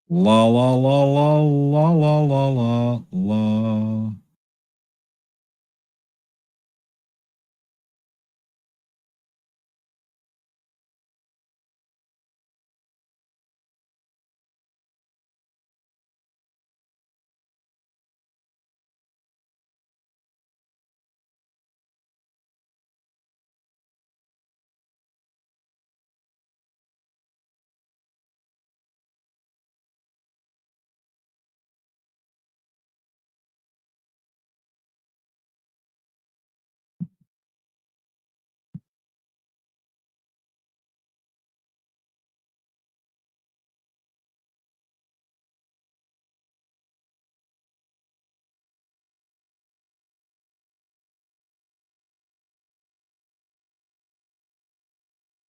La la la la la la la la la.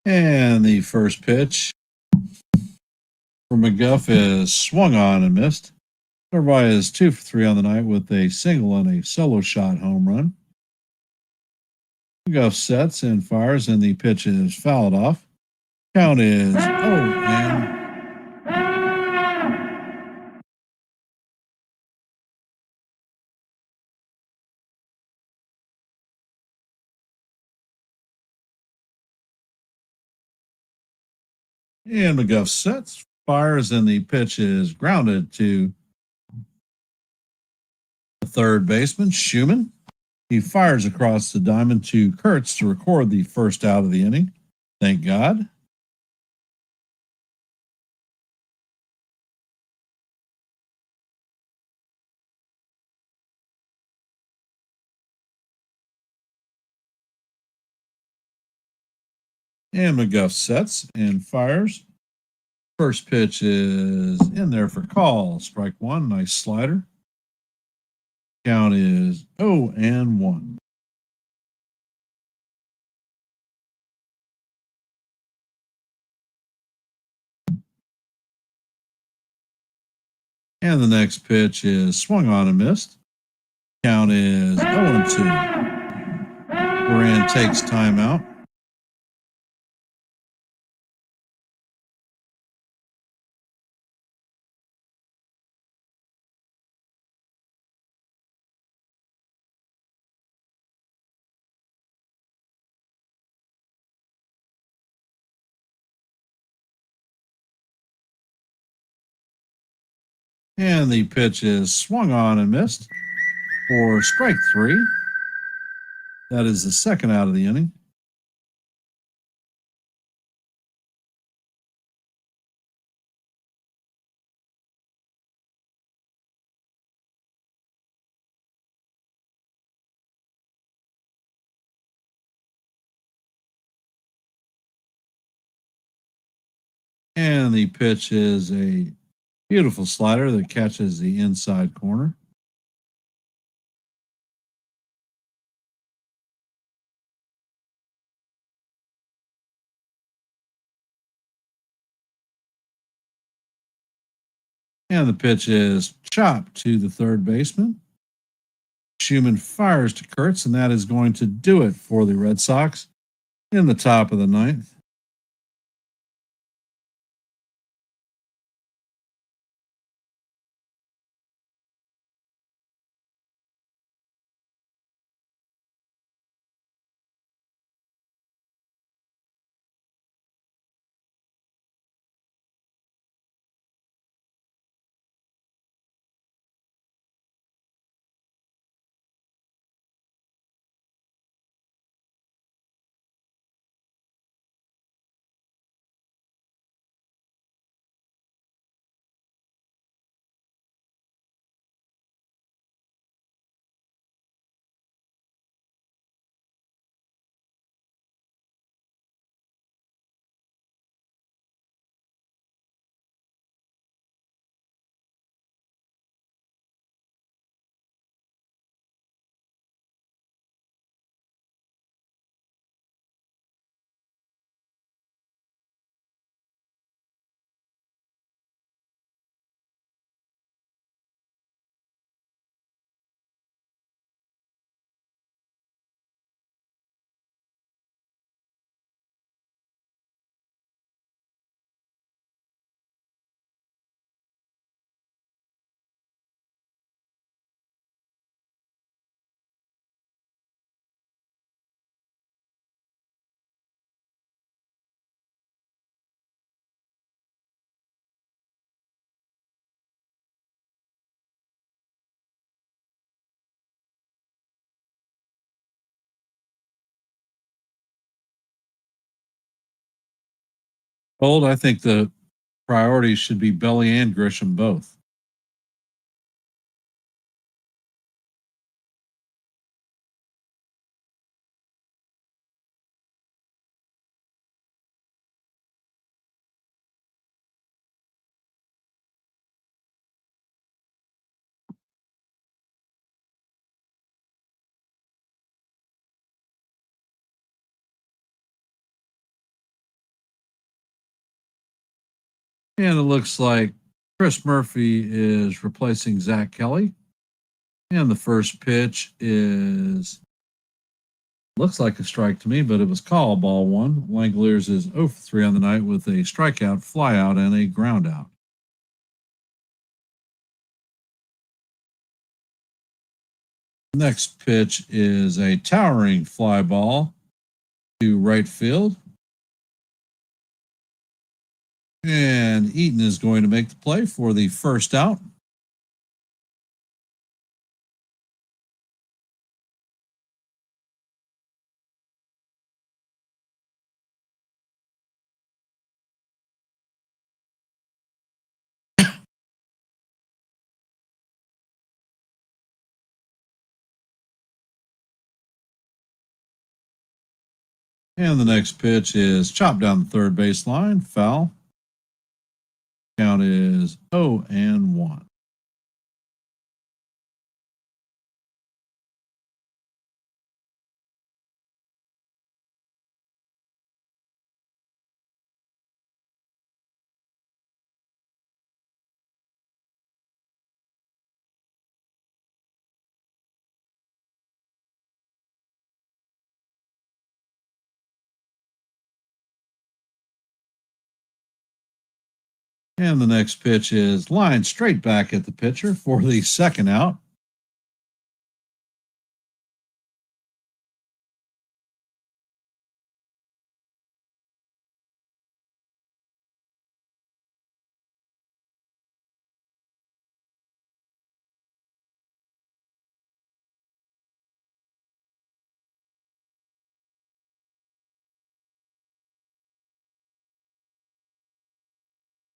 And the first pitch for McGuff is swung on and missed. Narvaez is 2 for 3 on the night with a single and a solo shot home run. McGuff sets and fires, and the pitch is fouled off. Count is and McGuff sets, fires, and the pitch is grounded to the third baseman, Schumann. He fires across the diamond to Kurtz to record the first out of the inning. Thank God. And McGuff sets and fires. First pitch is in there for call. Strike one. Nice slider. Count is 0-1. And the next pitch is swung on and missed. Count is 0-2. Duran takes timeout. And the pitch is swung on and missed for strike three. That is the second out of the inning. And the pitch is a beautiful slider that catches the inside corner. And the pitch is chopped to the third baseman. Schumann fires to Kurtz, and that is going to do it for the Red Sox in the top of the ninth. Old, I think the priorities should be Belly and Grisham both. And it looks like Chris Murphy is replacing Zach Kelly. And the first pitch is looks like a strike to me, but it was called ball one. Langoliers is 0 for 3 on the night with a strikeout, flyout, and a ground out. Next pitch is a towering fly ball to right field. And Eaton is going to make the play for the first out. And the next pitch is chopped down the third baseline, foul. Count is 0-1. And the next pitch is lined straight back at the pitcher for the second out.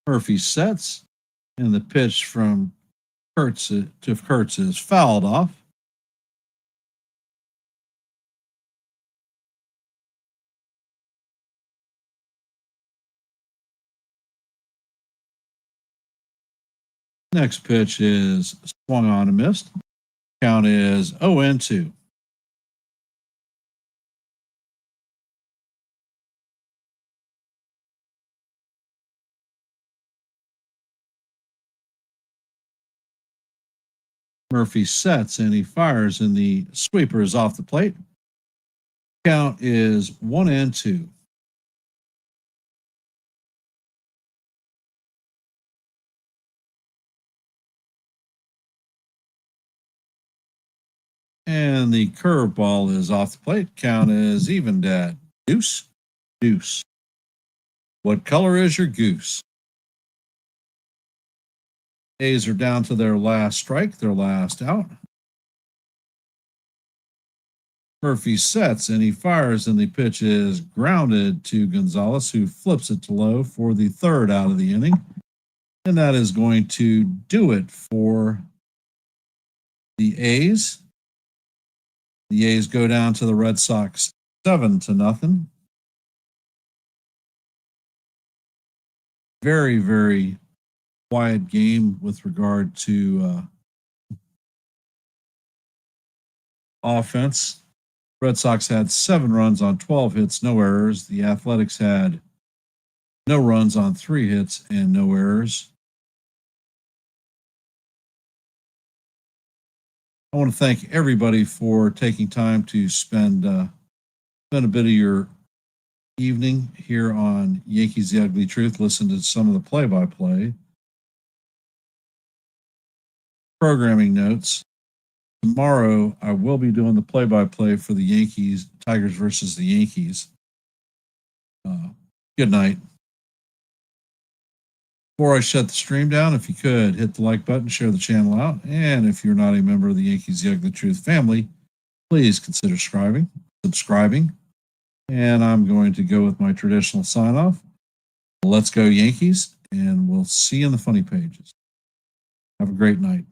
Murphy sets, and the pitch from Kurtz is fouled off. Next pitch is swung on and missed. Count is 0-2. Murphy sets and he fires, and the sweeper is off the plate. Count is 1-2. And the curveball is off the plate. Count is evened at deuce. What color is your goose? A's are down to their last strike, their last out. Murphy sets and he fires, and the pitch is grounded to Gonzalez, who flips it to low for the third out of the inning. And that is going to do it for the A's. The A's go down to the Red Sox 7-0. Very, very quiet game with regard to offense. Red Sox had 7 runs on 12 hits, no errors. The Athletics had no runs on 3 hits and no errors. I want to thank everybody for taking time to spend a bit of your evening here on Yankees The Ugly Truth. Listen to some of the play-by-play. Programming notes. Tomorrow, I will be doing the play-by-play for the Yankees, Tigers versus the Yankees. Good night. Before I shut the stream down, if you could, hit the like button, share the channel out, and if you're not a member of the Yankees The Ugly Truth family, please consider subscribing. And I'm going to go with my traditional sign-off. Let's go Yankees, and we'll see you in the funny pages. Have a great night.